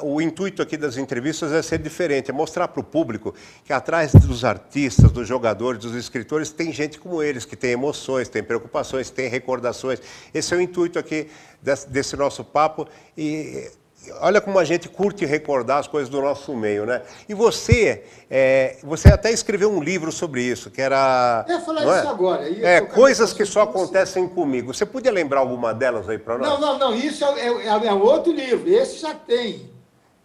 Speaker 1: o intuito aqui das entrevistas é ser diferente, é mostrar para o público que atrás dos artistas, dos jogadores, dos escritores, tem gente como eles, que tem emoções, tem preocupações, tem recordações. Esse é o intuito aqui desse nosso papo. E olha como a gente curte recordar as coisas do nosso meio, né? E você até escreveu um livro sobre isso, que era...
Speaker 2: Eu ia falar isso agora.
Speaker 1: Coisas que só acontecem comigo. Você podia lembrar alguma delas aí para nós?
Speaker 2: Não, isso é outro livro. Esse já tem.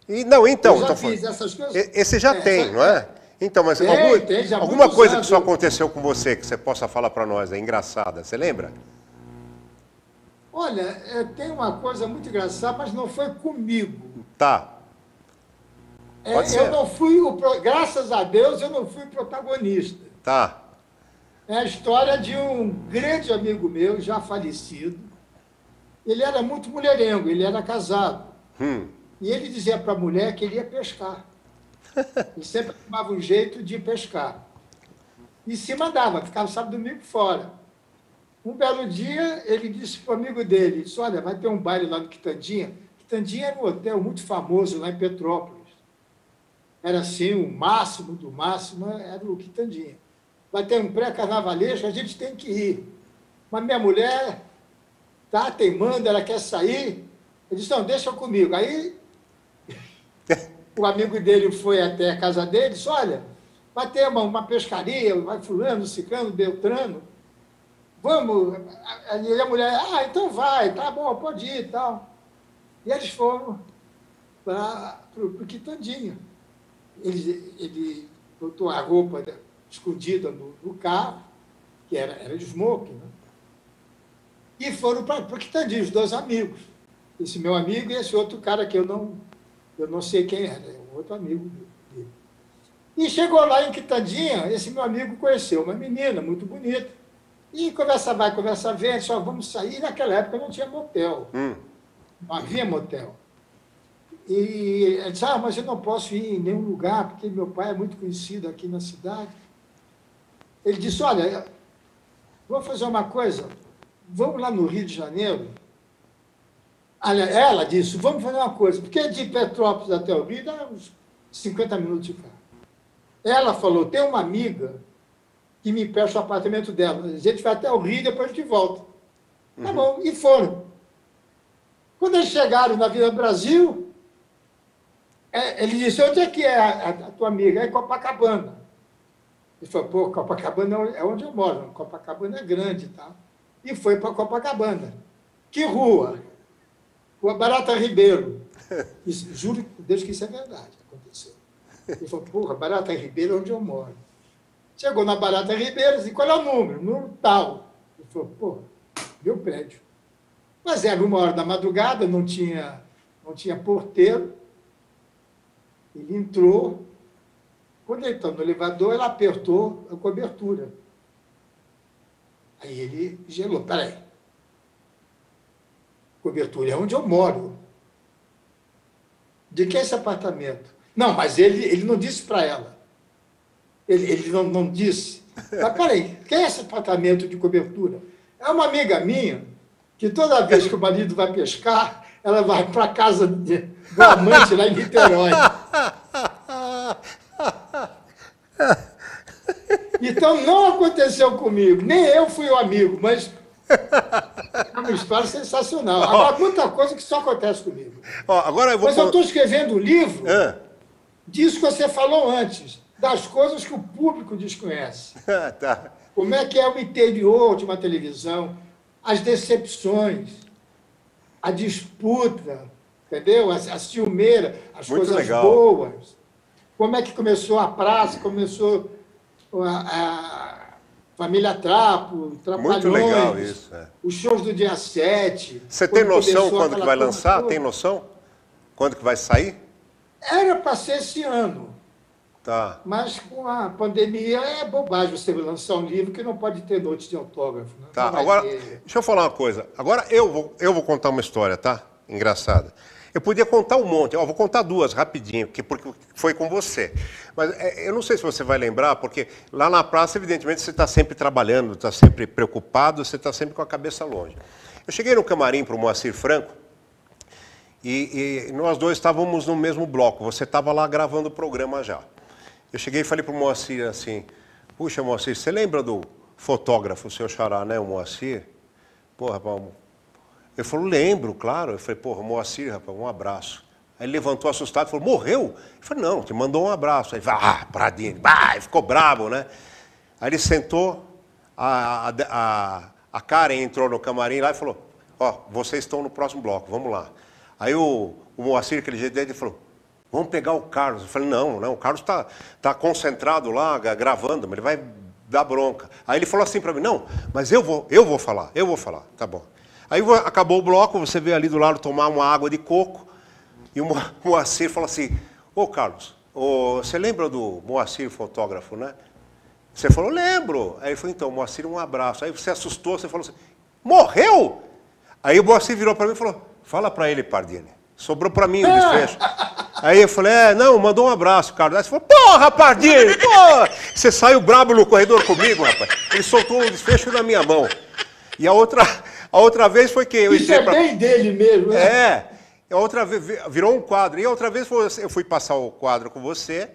Speaker 1: Então...
Speaker 2: Eu já fiz essas coisas.
Speaker 1: Esse já tem, não é? Então, mas alguma coisa que só aconteceu com você, que você possa falar para nós, é engraçada, você lembra?
Speaker 2: Olha, tem uma coisa muito engraçada, mas não foi comigo.
Speaker 1: Tá.
Speaker 2: Eu não fui, graças a Deus, eu não fui protagonista.
Speaker 1: Tá.
Speaker 2: É a história de um grande amigo meu, já falecido. Ele era muito mulherengo, ele era casado. E ele dizia para a mulher que ele ia pescar. Ele sempre tomava um jeito de pescar. E se mandava, ficava sábado e domingo fora. Um belo dia, ele disse para o amigo dele, disse, olha, vai ter um baile lá no Quitandinha. Quitandinha era um hotel muito famoso lá em Petrópolis. Era assim, o máximo do máximo era o Quitandinha. Vai ter um pré-carnavalesco, a gente tem que ir. Mas minha mulher está teimando, ela quer sair. Eu disse, não, deixa comigo. Aí o amigo dele foi até a casa dele e disse, olha, vai ter uma pescaria, vai fulano, ciclano, beltrano. Vamos, e a mulher, então vai, tá bom, pode ir e tal. E eles foram para o Quitandinha. Ele botou a roupa escondida no carro, que era de smoking, né? E foram para o Quitandinha, os dois amigos. Esse meu amigo e esse outro cara que eu não sei quem era, um outro amigo dele. E chegou lá em Quitandinha, esse meu amigo conheceu uma menina muito bonita. E conversa vai, conversa vem, só vamos sair. Naquela época não tinha motel. Não havia motel. E ele disse, mas eu não posso ir em nenhum lugar, porque meu pai é muito conhecido aqui na cidade. Ele disse, olha, vamos fazer uma coisa, vamos lá no Rio de Janeiro. Ela disse, vamos fazer uma coisa, porque de Petrópolis até o Rio dá uns 50 minutos de carro. Ela falou, tem uma amiga que me presta o apartamento dela. A gente vai até o Rio e depois a gente volta. Tá bom, e foram. Quando eles chegaram na Vila Brasil, ele disse, onde é que é a tua amiga? É em Copacabana. Ele falou, pô, Copacabana é onde eu moro. Copacabana é grande e tal. E foi para Copacabana. Que rua? Rua Barata Ribeiro. Isso, juro, Deus que isso é verdade, aconteceu. Ele falou, porra, Barata Ribeiro é onde eu moro. Chegou na Barata Ribeiro e disse, qual é o número? Número tal. Ele falou, porra, meu prédio. Mas era 1h da madrugada, não tinha porteiro. Ele entrou. Quando ele está no elevador, ela apertou a cobertura. Aí ele gelou. Peraí. Cobertura é onde eu moro. De que é esse apartamento? Não, mas ele não disse para ela. Ele não disse. Mas peraí, que é esse apartamento de cobertura? É uma amiga minha que toda vez que o marido vai pescar, ela vai para a casa do amante lá em Niterói. Então não aconteceu comigo, nem eu fui o amigo, mas é uma história sensacional. Agora, muita coisa que só acontece comigo. Mas eu estou escrevendo um livro disso que você falou antes, das coisas que o público desconhece.
Speaker 1: Tá.
Speaker 2: Como é que é o interior de uma televisão, as decepções, a disputa, entendeu? A ciumeira, as
Speaker 1: Muito
Speaker 2: coisas
Speaker 1: legal.
Speaker 2: boas. Como é que começou a praça, começou a Família Trapo, Trapalhões.
Speaker 1: Muito legal isso.
Speaker 2: Os shows do dia 7.
Speaker 1: Você tem noção quando que vai lançar? Tem noção? Quando que vai sair?
Speaker 2: Era para ser esse ano.
Speaker 1: Tá.
Speaker 2: Mas com a pandemia é bobagem você lançar um livro que não pode ter noite de autógrafo. Né?
Speaker 1: Tá, agora, deixa eu falar uma coisa. Agora eu vou contar uma história, tá? Engraçada. Eu podia contar um monte, vou contar duas rapidinho, porque foi com você. Mas eu não sei se você vai lembrar, porque lá na praça, evidentemente, você está sempre trabalhando, está sempre preocupado, você está sempre com a cabeça longe. Eu cheguei no camarim para o Moacir Franco e nós dois estávamos no mesmo bloco. Você estava lá gravando o programa já. Eu cheguei e falei para o Moacir assim, puxa, Moacir, você lembra do fotógrafo, o seu xará, né, o Moacir? Pô, rapaz, ele falou, lembro, claro. Eu falei, porra, Moacir, rapaz, um abraço. Aí ele levantou assustado e falou, morreu? Eu falei, não, te mandou um abraço. Aí ele falou, Pradini, ficou bravo, né? Aí ele sentou, a Karen entrou no camarim lá e falou, vocês estão no próximo bloco, vamos lá. Aí o Moacir, aquele jeito dele, falou, vamos pegar o Carlos. Eu falei, não, o Carlos está concentrado lá, gravando, mas ele vai dar bronca. Aí ele falou assim para mim, não, mas eu vou falar, tá bom. Aí acabou o bloco, você veio ali do lado tomar uma água de coco, e o Moacir falou assim, Carlos, você lembra do Moacir, fotógrafo, né? Você falou, lembro. Aí ele falou, então, Moacir, um abraço. Aí você assustou, você falou assim, morreu? Aí o Moacir virou para mim e falou, fala para ele, Pardini, sobrou para mim o desfecho. Aí eu falei, não, mandou um abraço, Carlos. Aí você falou, porra, Pardini, porra! Você saiu brabo no corredor comigo, rapaz. Ele soltou o desfecho na minha mão. E a outra vez foi que eu
Speaker 2: Isso é bem dele mesmo, né?
Speaker 1: A outra vez virou um quadro. E a outra vez eu fui passar o quadro com você.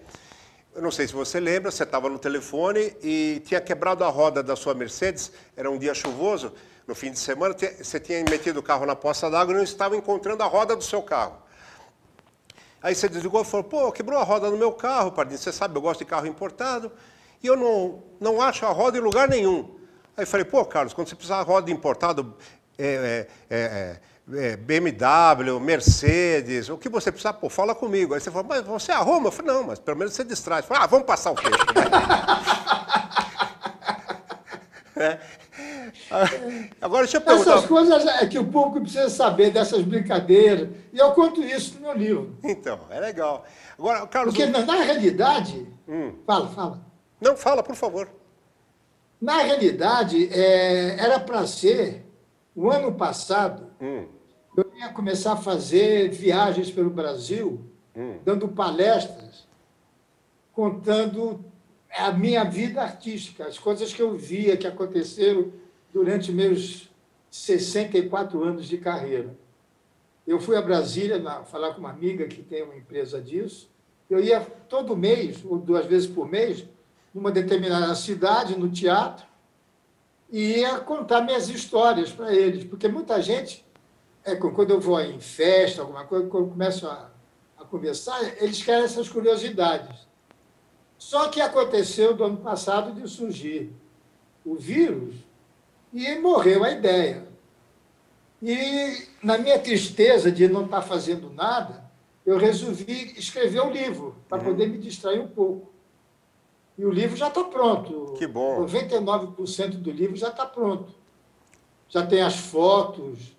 Speaker 1: Eu não sei se você lembra, você estava no telefone e tinha quebrado a roda da sua Mercedes. Era um dia chuvoso, no fim de semana. Você tinha metido o carro na poça d'água e não estava encontrando a roda do seu carro. Aí você desligou e falou, pô, quebrou a roda no meu carro, Pardinho. Você sabe, eu gosto de carro importado. E eu não acho a roda em lugar nenhum. Aí eu falei, pô, Carlos, quando você precisar de roda importada, BMW, Mercedes, o que você precisar, pô, fala comigo. Aí você falou, mas você arruma? Eu falei, não, mas pelo menos você distrai. Eu falei, vamos passar o peixe. Agora deixa eu perguntar.
Speaker 2: Essas coisas é que o público precisa saber, dessas brincadeiras. E eu conto isso no meu livro.
Speaker 1: Então, é legal. Agora, Carlos...
Speaker 2: Porque, na realidade... Fala.
Speaker 1: Não, fala, por favor.
Speaker 2: Na realidade, era para ser, o ano passado, eu ia começar a fazer viagens pelo Brasil, dando palestras, contando a minha vida artística, as coisas que eu via, que aconteceram durante meus 64 anos de carreira. Eu fui a Brasília falar com uma amiga que tem uma empresa disso. Eu ia todo mês, ou 2 vezes por mês, numa determinada cidade, no teatro, e ia contar minhas histórias para eles. Porque muita gente, quando eu vou em festa, alguma coisa, quando eu começo a conversar, eles querem essas curiosidades. Só que aconteceu do ano passado de surgir o vírus e morreu a ideia. E, na minha tristeza de não estar fazendo nada, eu resolvi escrever um livro para poder me distrair um pouco. E o livro já está pronto.
Speaker 1: Que bom.
Speaker 2: 99% do livro já está pronto. Já tem as fotos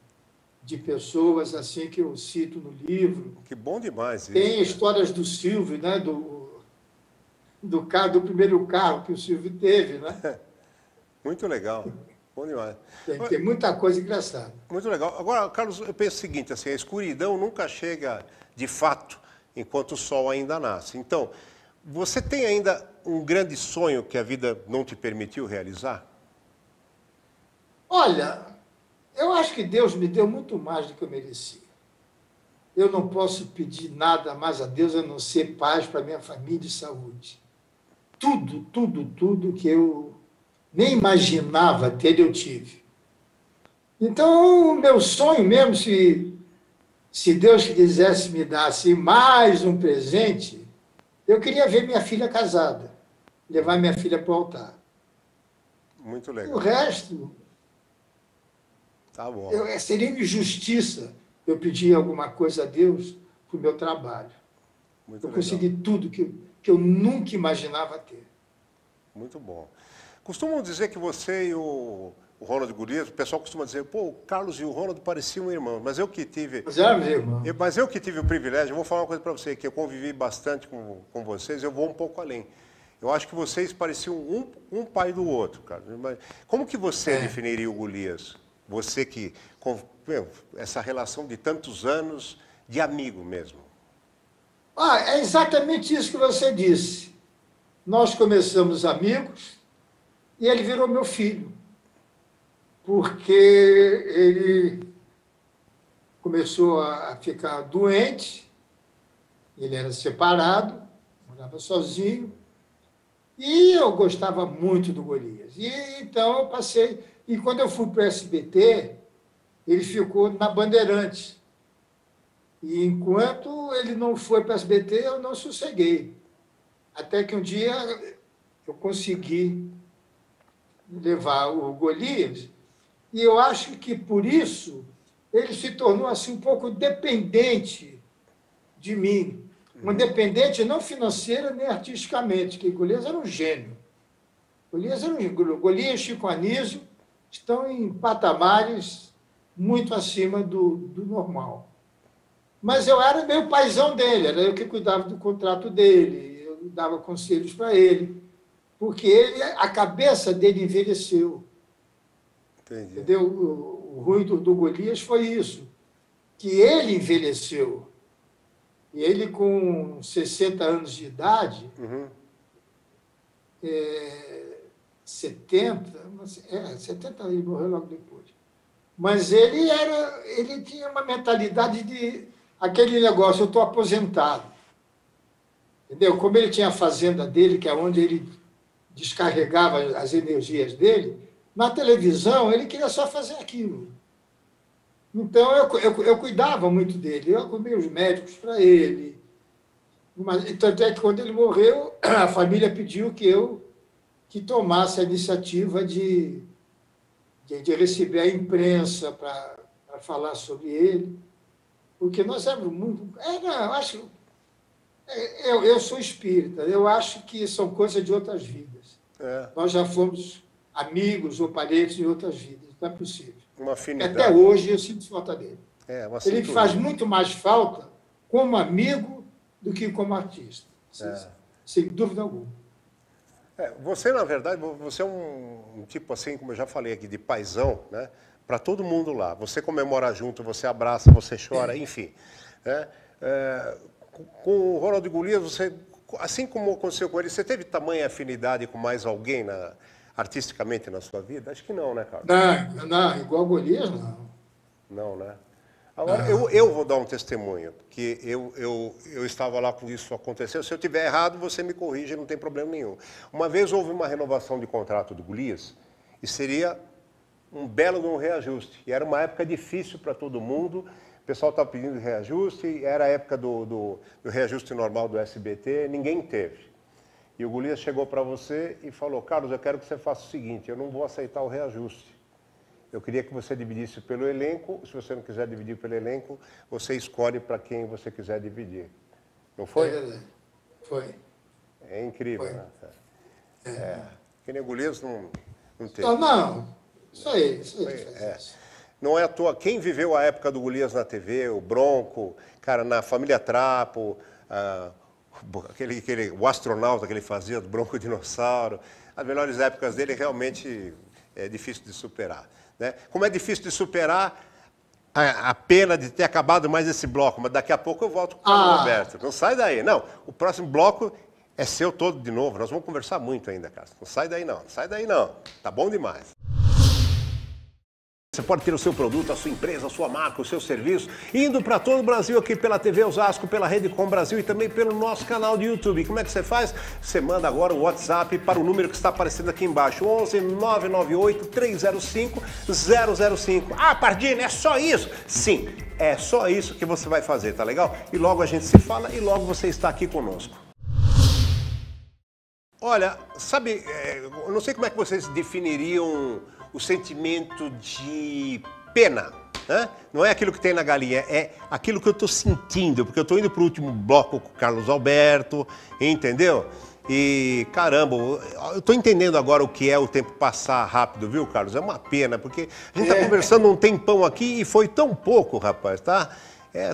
Speaker 2: de pessoas assim que eu cito no livro.
Speaker 1: Que bom demais isso.
Speaker 2: Tem histórias do Silvio, né? Do primeiro carro que o Silvio teve, né?
Speaker 1: Muito legal. Bom demais.
Speaker 2: Tem muita coisa engraçada.
Speaker 1: Muito legal. Agora, Carlos, eu penso o seguinte, assim, a escuridão nunca chega de fato enquanto o sol ainda nasce. Então, você tem ainda um grande sonho que a vida não te permitiu realizar?
Speaker 2: Olha, eu acho que Deus me deu muito mais do que eu merecia. Eu não posso pedir nada mais a Deus a não ser paz para minha família e saúde. Tudo que eu nem imaginava ter, eu tive. Então, o meu sonho mesmo, se Deus quisesse me dar assim, mais um presente, eu queria ver minha filha casada, levar minha filha para o altar.
Speaker 1: Muito legal.
Speaker 2: O resto,
Speaker 1: tá bom.
Speaker 2: Seria injustiça eu pedir alguma coisa a Deus para o meu trabalho.
Speaker 1: Muito
Speaker 2: eu
Speaker 1: legal.
Speaker 2: consegui tudo que eu nunca imaginava ter.
Speaker 1: Muito bom. Costumam dizer que você e o Ronald Golias, o pessoal costuma dizer, pô, o Carlos e o Ronald pareciam irmãos, mas eu que tive... Mas eu que tive o privilégio, eu vou falar uma coisa para você, que eu convivi bastante com vocês, eu vou um pouco além. Eu acho que vocês pareciam um pai do outro, Carlos. Como que você definiria o Golias? Você que, essa relação de tantos anos, de amigo mesmo.
Speaker 2: É exatamente isso que você disse. Nós começamos amigos e ele virou meu filho, porque ele começou a ficar doente, ele era separado, morava sozinho, e eu gostava muito do Golias. E então eu passei... E quando eu fui para o SBT, ele ficou na Bandeirantes. E enquanto ele não foi para o SBT, eu não sosseguei. Até que um dia eu consegui levar o Golias, e eu acho que por isso ele se tornou assim um pouco dependente de mim. Uma dependente não financeira nem artisticamente, porque Golias era um gênio. Golias e Chico Anísio estão em patamares muito acima do normal. Mas eu era meio paizão dele, era eu que cuidava do contrato dele, eu dava conselhos para ele, porque a cabeça dele envelheceu.
Speaker 1: Entendi.
Speaker 2: Entendeu? O ruim do Golias foi isso, que ele envelheceu. E ele, com 60 anos de idade, 70 ele morreu logo depois. Mas ele tinha uma mentalidade de aquele negócio, eu estou aposentado. Entendeu? Como ele tinha a fazenda dele, que é onde ele descarregava as energias dele, na televisão ele queria só fazer aquilo. Então eu cuidava muito dele, eu arrumei os médicos para ele. Tanto é que quando ele morreu, a família pediu que tomasse a iniciativa de receber a imprensa para falar sobre ele, porque nós éramos muito... Eu sou espírita, eu acho que são coisas de outras vidas. Nós já fomos amigos ou parentes de outras vidas, não é possível.
Speaker 1: Uma afinidade.
Speaker 2: Até hoje eu sinto falta dele. Ele
Speaker 1: cintura.
Speaker 2: faz muito mais falta como amigo do que como artista, sem dúvida alguma.
Speaker 1: Você, na verdade, você é um tipo assim, como eu já falei aqui, de paizão, né? para todo mundo lá. Você comemora junto, você abraça, você chora, enfim. Né? Com o Ronald Golias, você, assim como aconteceu com ele, você teve tamanha afinidade com mais alguém artisticamente na sua vida? Acho que não, né, Carlos?
Speaker 2: Não, igual Golias, não.
Speaker 1: Não, né? Agora, eu vou dar um testemunho, porque eu estava lá quando isso aconteceu. Se eu estiver errado, você me corrige, não tem problema nenhum. Uma vez houve uma renovação de contrato do Golias, e seria um belo de um reajuste. E era uma época difícil para todo mundo, o pessoal estava pedindo reajuste, era a época do reajuste normal do SBT, ninguém teve. E o Golias chegou para você e falou, Carlos, eu quero que você faça o seguinte, eu não vou aceitar o reajuste. Eu queria que você dividisse pelo elenco. Se você não quiser dividir pelo elenco, você escolhe para quem você quiser dividir. Não foi?
Speaker 2: Foi.
Speaker 1: É incrível,
Speaker 2: foi.
Speaker 1: Né? Que nem Golias não teve.
Speaker 2: Não. Isso aí.
Speaker 1: Não é à toa. Quem viveu a época do Golias na TV, o Bronco, cara, na Família Trapo, o astronauta que ele fazia, do Bronco Dinossauro, as melhores épocas dele realmente é difícil de superar. Né? Como é difícil de superar a pena de ter acabado mais esse bloco, mas daqui a pouco eu volto com o Carlos Alberto. Não sai daí. Não, o próximo bloco é seu todo de novo. Nós vamos conversar muito ainda, Carlos. Não sai daí não, não sai daí não. Tá bom demais. Você pode ter o seu produto, a sua empresa, a sua marca, o seu serviço, indo para todo o Brasil aqui pela TV Osasco, pela Rede Com Brasil e também pelo nosso canal de YouTube. Como é que você faz? Você manda agora o WhatsApp para o número que está aparecendo aqui embaixo, 11 998 305 005. Ah, Pardini, é só isso? Sim, é só isso que você vai fazer, tá legal? E logo a gente se fala e logo você está aqui conosco. Olha, sabe, eu não sei como é que vocês definiriam o sentimento de pena, né? Não é aquilo que tem na galinha, é aquilo que eu estou sentindo, porque eu estou indo para o último bloco com o Carlos Alberto, entendeu? E, caramba, eu estou entendendo agora o que é o tempo passar rápido, viu, Carlos? É uma pena, porque a gente está conversando um tempão aqui e foi tão pouco, rapaz, tá?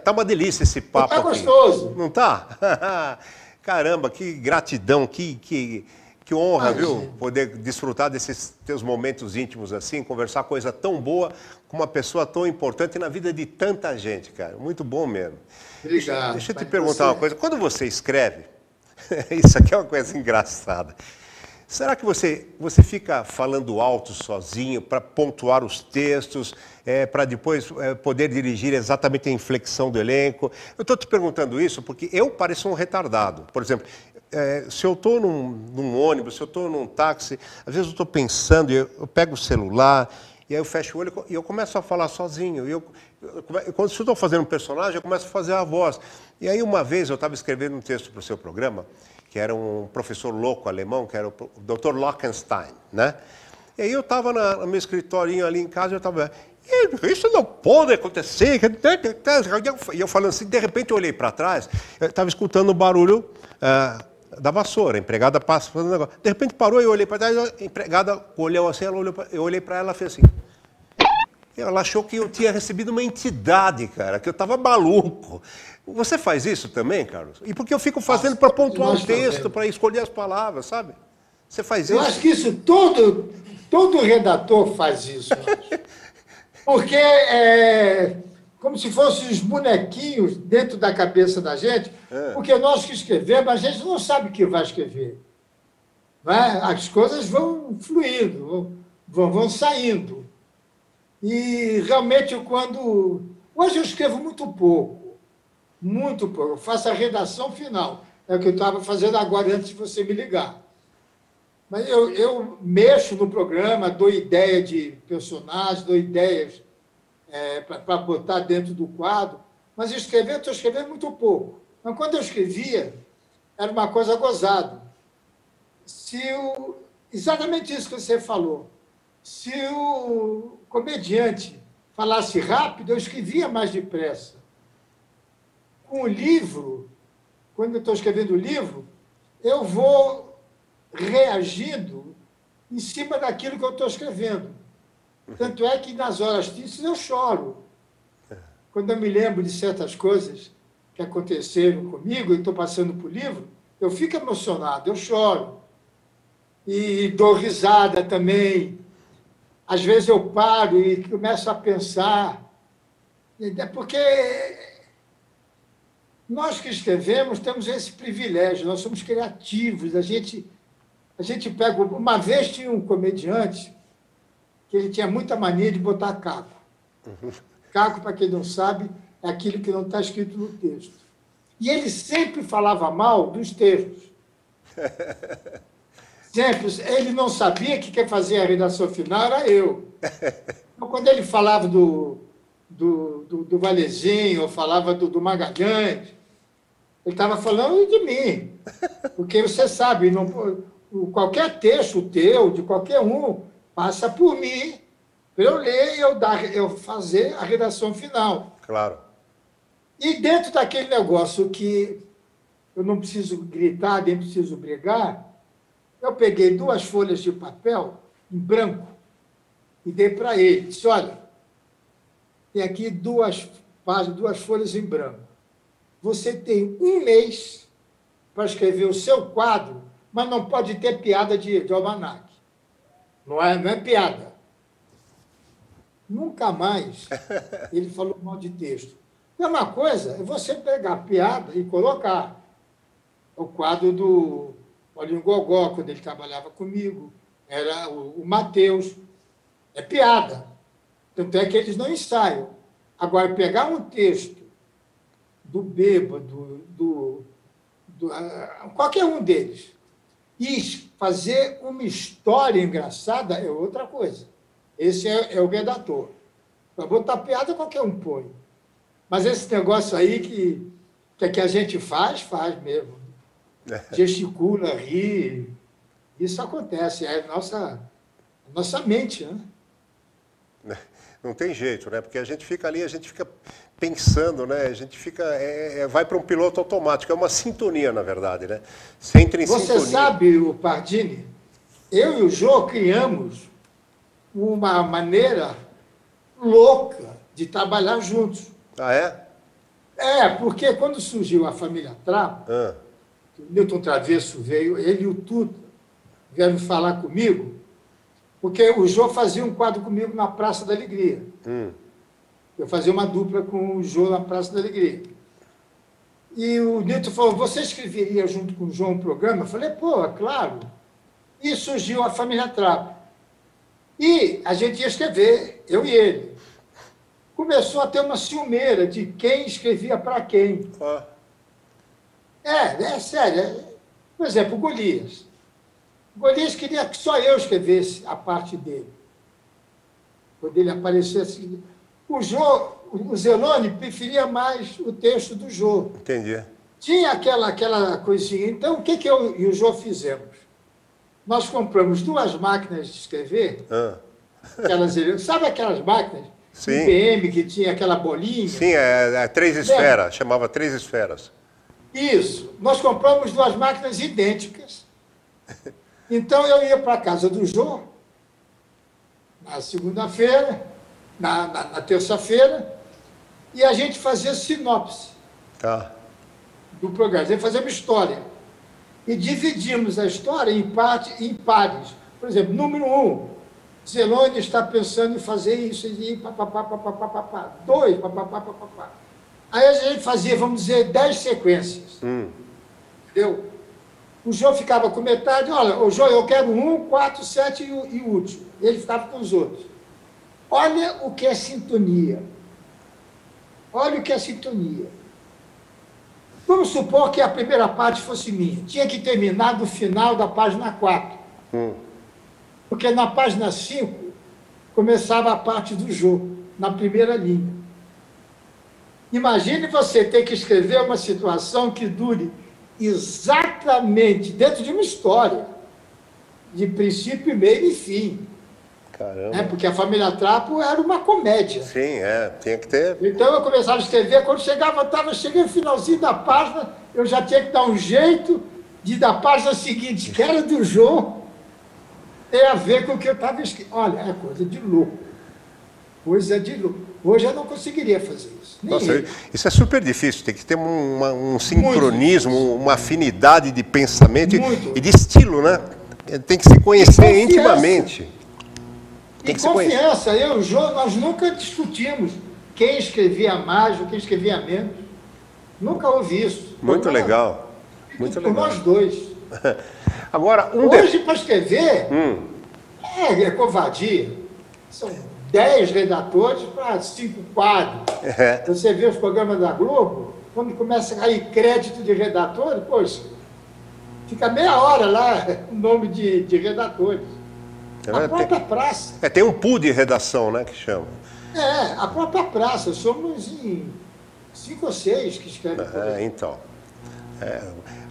Speaker 1: Tá uma delícia esse papo aqui.
Speaker 2: Tá gostoso.
Speaker 1: Não tá? Caramba, que gratidão, que honra, viu? Poder desfrutar desses teus momentos íntimos assim, conversar coisa tão boa com uma pessoa tão importante na vida de tanta gente, cara. Muito bom mesmo.
Speaker 2: Obrigado.
Speaker 1: Deixa eu te perguntar uma coisa. Quando você escreve, isso aqui é uma coisa engraçada. Será que você fica falando alto sozinho para pontuar os textos, para depois poder dirigir exatamente a inflexão do elenco? Eu estou te perguntando isso porque eu pareço um retardado. Por exemplo, se eu estou num ônibus, se eu estou num táxi, às vezes eu estou pensando, eu pego o celular, e aí eu fecho o olho e eu começo a falar sozinho. Quando eu estou fazendo um personagem, eu começo a fazer a voz. E aí uma vez eu estava escrevendo um texto para o seu programa, que era um professor louco alemão, que era o Dr. Lockenstein, né? E aí eu estava no meu escritorinho ali em casa, eu estava... Isso não pode acontecer. E eu falando assim, de repente eu olhei para trás, eu estava escutando o barulho da vassoura, a empregada passa fazendo negócio. De repente parou e eu olhei para trás, a empregada olhou assim, eu olhei para ela e fez assim. Ela achou que eu tinha recebido uma entidade, cara, que eu estava maluco. Você faz isso também, Carlos? E porque eu fico fazendo para pontuar o texto, para escolher as palavras, sabe? Você faz isso?
Speaker 2: Eu acho que isso todo redator faz isso. Porque é como se fossem os bonequinhos dentro da cabeça da gente, porque nós que escrevemos, a gente não sabe o que vai escrever. Não é? As coisas vão fluindo, vão saindo. E realmente, hoje eu escrevo muito pouco, eu faço a redação final, é o que eu estava fazendo agora antes de você me ligar. Mas eu mexo no programa, dou ideia de personagens, dou ideias para botar dentro do quadro, mas estou escrevendo muito pouco. Mas quando eu escrevia, era uma coisa gozada. Exatamente isso que você falou. Se o comediante falasse rápido, eu escrevia mais depressa. Com o livro, quando eu estou escrevendo o livro, eu vou reagindo em cima daquilo que eu estou escrevendo. Tanto é que nas horas tristes eu choro. Quando eu me lembro de certas coisas que aconteceram comigo e estou passando por livro, eu fico emocionado, eu choro. E dou risada também. às vezes eu paro e começo a pensar, porque nós que escrevemos temos esse privilégio, nós somos criativos, a gente pega... Uma vez tinha um comediante que ele tinha muita mania de botar caco. Caco, para quem não sabe, é aquilo que não está escrito no texto. E ele sempre falava mal dos textos. Sempre. Ele não sabia que quem fazia a redação final era eu. Então, quando ele falava do Valezinho, ou falava do Magalhães, ele estava falando de mim. Porque você sabe, qualquer texto teu, de qualquer um, passa por mim, para eu ler e eu fazer a redação final.
Speaker 1: Claro.
Speaker 2: E dentro daquele negócio que eu não preciso gritar, nem preciso brigar, eu peguei 2 folhas de papel em branco e dei para ele. Disse, olha, tem aqui 2 folhas em branco. Você tem 1 mês para escrever o seu quadro, mas não pode ter piada de almanaque. Não é piada. Nunca mais ele falou mal de texto. E uma coisa é você pegar a piada e colocar. O quadro do Paulinho Gogó, quando ele trabalhava comigo, era o Mateus. É piada. Tanto é que eles não ensaiam. Agora, pegar um texto do Bêbado, qualquer um deles, e fazer uma história engraçada é outra coisa. Esse é o redator. Para botar piada, qualquer um põe. Mas esse negócio aí que a gente faz mesmo. Gesticula, ri. Isso acontece, é a nossa mente, né?
Speaker 1: Não tem jeito, né? Porque a gente fica ali, a gente fica pensando, né? A gente fica, vai para um piloto automático, é uma sintonia, na verdade, né? Você entra em sintonia.
Speaker 2: Você sabe, o Pardini, eu e o Jô criamos uma maneira louca de trabalhar juntos.
Speaker 1: Ah, é?
Speaker 2: É, porque quando surgiu a família Trapo, o Newton Travesso veio, ele e o Tuta vieram falar comigo, porque o Jô fazia um quadro comigo na Praça da Alegria. Eu fazia uma dupla com o Jô na Praça da Alegria. E o Newton falou, você escreveria junto com o Jô um programa? Eu falei, pô, é claro. E surgiu a família Trapo. E a gente ia escrever, eu e ele. Começou a ter uma ciumeira de quem escrevia para quem. É sério. Por exemplo, o Golias. O Golias queria que só eu escrevesse a parte dele. Quando ele apareceu assim. O Zelone preferia mais o texto do Jô.
Speaker 1: Entendi.
Speaker 2: Tinha aquela coisinha. Então, o que eu e o Jô fizemos? Nós compramos 2 máquinas de escrever. Sabe aquelas máquinas?
Speaker 1: Sim.
Speaker 2: IBM, que tinha aquela bolinha.
Speaker 1: Sim, 3 esferas, chamava 3 esferas.
Speaker 2: Isso. Nós compramos 2 máquinas idênticas. Então, eu ia para a casa do Jô, na segunda-feira, na terça-feira, e a gente fazia sinopse do programa. A gente fazia uma história. E dividimos a história em pares. Por exemplo, número 1, Zelone está pensando em fazer isso, e papapá. 2, papapá. Aí a gente fazia, vamos dizer, 10 sequências. Entendeu? O Jô ficava com metade, olha, o Jô, eu quero 1, 4, 7 e o último. Ele ficava com os outros. Olha o que é sintonia. Olha o que é sintonia. Vamos supor que a primeira parte fosse minha. Tinha que terminar no final da página 4. Porque na página 5 começava a parte do Jô, na primeira linha. Imagine você ter que escrever uma situação que dure exatamente dentro de uma história, de princípio, meio e fim.
Speaker 1: Caramba.
Speaker 2: Porque a família Trapo era uma comédia.
Speaker 1: Sim, tinha que ter.
Speaker 2: Então eu começava a escrever, quando cheguei no finalzinho da página, eu já tinha que dar um jeito de da página seguinte, que era do Jô, ter a ver com o que eu estava escrevendo. Olha, é coisa de louco. Coisa de louco. Hoje eu não conseguiria fazer isso.
Speaker 1: Nossa, isso é super difícil, tem que ter um sincronismo, uma afinidade de pensamento e de estilo, né? Tem que se conhecer intimamente. Tem
Speaker 2: E
Speaker 1: que se conhecer.
Speaker 2: confiança, eu e o Jô, nós nunca discutimos quem escrevia mais ou quem escrevia menos. Nunca houve isso.
Speaker 1: Muito legal. Muito
Speaker 2: Por
Speaker 1: legal.
Speaker 2: nós dois.
Speaker 1: Agora,
Speaker 2: Hoje, para escrever, é covardia. São 10 redatores para 5 quadros.
Speaker 1: É.
Speaker 2: Você vê os programas da Globo, quando começa a cair crédito de redator, poxa, fica meia hora lá o nome de redatores. A própria praça.
Speaker 1: Tem um pool de redação, né, que chama.
Speaker 2: A própria praça. Somos em 5 ou 6 que escrevem.
Speaker 1: Então.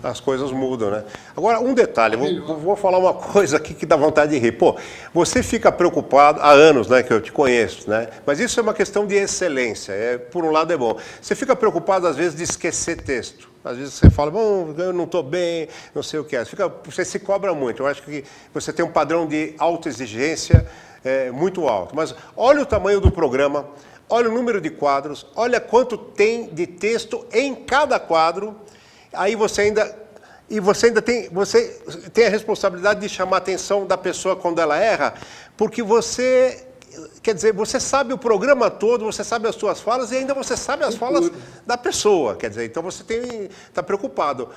Speaker 1: As coisas mudam, né? Agora, um detalhe, vou falar uma coisa aqui que dá vontade de rir. Pô, você fica preocupado, há anos, né, que eu te conheço, né? Mas isso é uma questão de excelência, por um lado é bom. Você fica preocupado, às vezes, de esquecer texto. Às vezes você fala, bom, eu não estou bem, não sei o que é. Você se cobra muito. Eu acho que você tem um padrão de autoexigência muito alto. Mas olha o tamanho do programa, olha o número de quadros, olha quanto tem de texto em cada quadro. Aí você tem a responsabilidade de chamar a atenção da pessoa quando ela erra, porque você, quer dizer, você sabe o programa todo, você sabe as suas falas e ainda você sabe as falas da pessoa, quer dizer, então você está preocupado,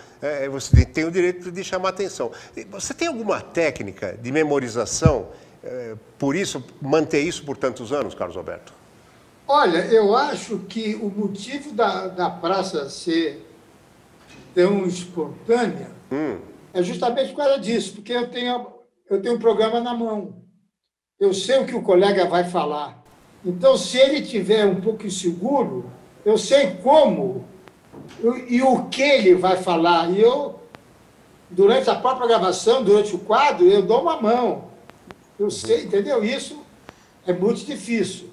Speaker 1: você tem o direito de chamar a atenção. Você tem alguma técnica de memorização, por isso, manter isso por tantos anos, Carlos Alberto?
Speaker 2: Olha, eu acho que o motivo da praça ser tão espontânea é justamente por causa disso, porque eu tenho um programa na mão. Eu sei o que o colega vai falar. Então, se ele tiver um pouco inseguro, eu sei como e o que ele vai falar. E eu, durante a própria gravação, durante o quadro, eu dou uma mão. Eu sei, entendeu? Isso é muito difícil,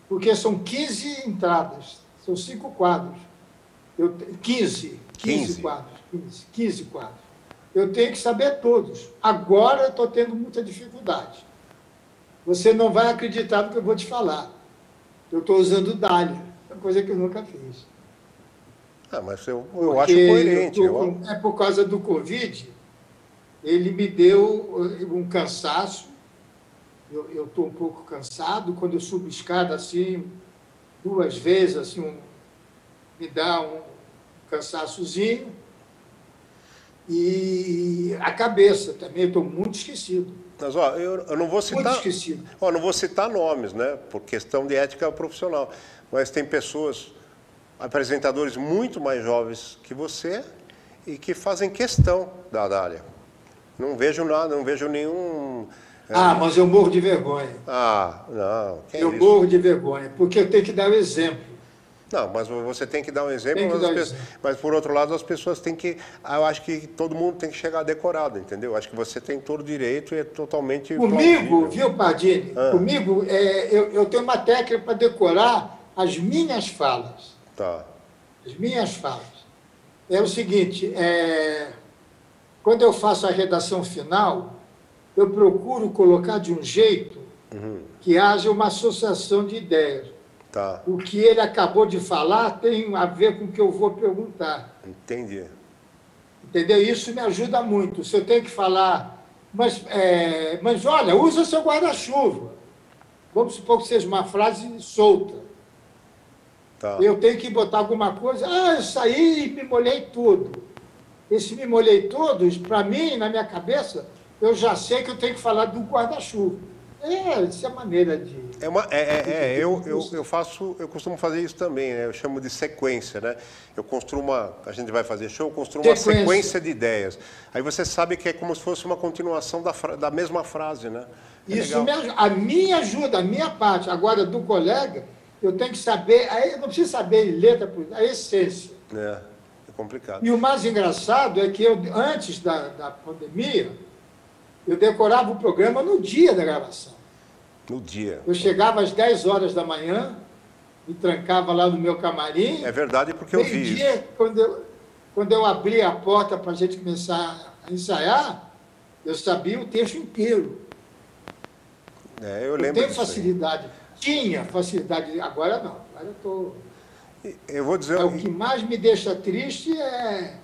Speaker 2: porque são 15 entradas, são 5 quadros. 15 quadros. 15 quadros. Eu tenho que saber todos. Agora eu estou tendo muita dificuldade. Você não vai acreditar no que eu vou te falar. Eu estou usando Dália, coisa que eu nunca fiz.
Speaker 1: Mas eu acho coerente.
Speaker 2: É por causa do Covid, ele me deu um cansaço. Eu estou um pouco cansado. Quando eu subo escada assim, 2 vezes, assim, me dá um cansaçozinho. E a cabeça também, eu estou muito esquecido.
Speaker 1: Mas, eu não vou citar...
Speaker 2: Muito esquecido.
Speaker 1: Não vou citar nomes, né? Por questão de ética profissional. Mas tem pessoas, apresentadores muito mais jovens que você e que fazem questão da Dália. Não vejo nada, não vejo nenhum...
Speaker 2: Mas eu morro de vergonha.
Speaker 1: Não.
Speaker 2: Eu morro de vergonha, porque eu tenho que dar o exemplo.
Speaker 1: Não, mas você tem que dar um exemplo, mas por outro lado as pessoas têm que... Eu acho que todo mundo tem que chegar decorado, entendeu? Acho que você tem todo o direito e é totalmente...
Speaker 2: Comigo, viu, Pardini? Comigo, eu tenho uma técnica para decorar as minhas falas.
Speaker 1: Tá.
Speaker 2: As minhas falas. É o seguinte, quando eu faço a redação final, eu procuro colocar de um jeito que haja uma associação de ideias.
Speaker 1: Tá.
Speaker 2: O que ele acabou de falar tem a ver com o que eu vou perguntar.
Speaker 1: Entendi.
Speaker 2: Entendeu? Isso me ajuda muito. Se eu tenho que falar, mas olha, usa seu guarda-chuva. Vamos supor que seja uma frase solta.
Speaker 1: Tá.
Speaker 2: Eu tenho que botar alguma coisa. Eu saí e me molhei todo. Esse me molhei todos, para mim, na minha cabeça, eu já sei que eu tenho que falar do guarda-chuva. Essa é a maneira de...
Speaker 1: Eu costumo fazer isso também, né? Eu chamo de sequência, né? Eu construo a gente vai fazer show, eu construo uma sequência de ideias. Aí você sabe que é como se fosse uma continuação da mesma frase, né?
Speaker 2: Isso me ajuda. A minha ajuda, a minha parte. Agora, do colega, eu tenho que saber, aí eu não preciso saber letra, a essência.
Speaker 1: É complicado.
Speaker 2: E o mais engraçado é que eu, antes da pandemia, eu decorava o programa no dia da gravação.
Speaker 1: No dia.
Speaker 2: Eu chegava às 10 horas da manhã, me trancava lá no meu camarim.
Speaker 1: É verdade, porque eu vi
Speaker 2: isso. Quando eu abri a porta para a gente começar a ensaiar, eu sabia o texto inteiro.
Speaker 1: Eu lembro
Speaker 2: tenho facilidade. Tinha facilidade. Agora não. Agora eu estou...
Speaker 1: Eu vou dizer...
Speaker 2: O que mais me deixa triste é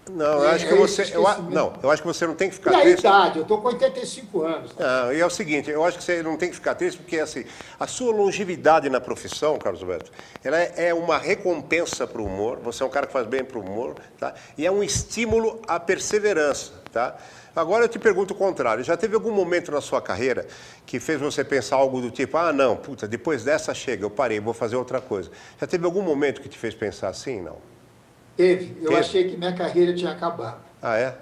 Speaker 1: Não, eu acho que eu acho que você não tem que ficar
Speaker 2: E a
Speaker 1: triste.
Speaker 2: idade, eu estou com 85 anos.
Speaker 1: Não, e é o seguinte, eu acho que você não tem que ficar triste, porque assim, a sua longevidade na profissão, Carlos Alberto, ela é uma recompensa para o humor, você é um cara que faz bem para o humor, tá? E é um estímulo à perseverança, tá? Agora eu te pergunto o contrário, já teve algum momento na sua carreira que fez você pensar algo do tipo, ah não, puta, depois dessa chega, eu parei, vou fazer outra coisa. Já teve algum momento que te fez pensar assim, não?
Speaker 2: Teve. Eu achei que minha carreira tinha acabado.
Speaker 1: Ah, é?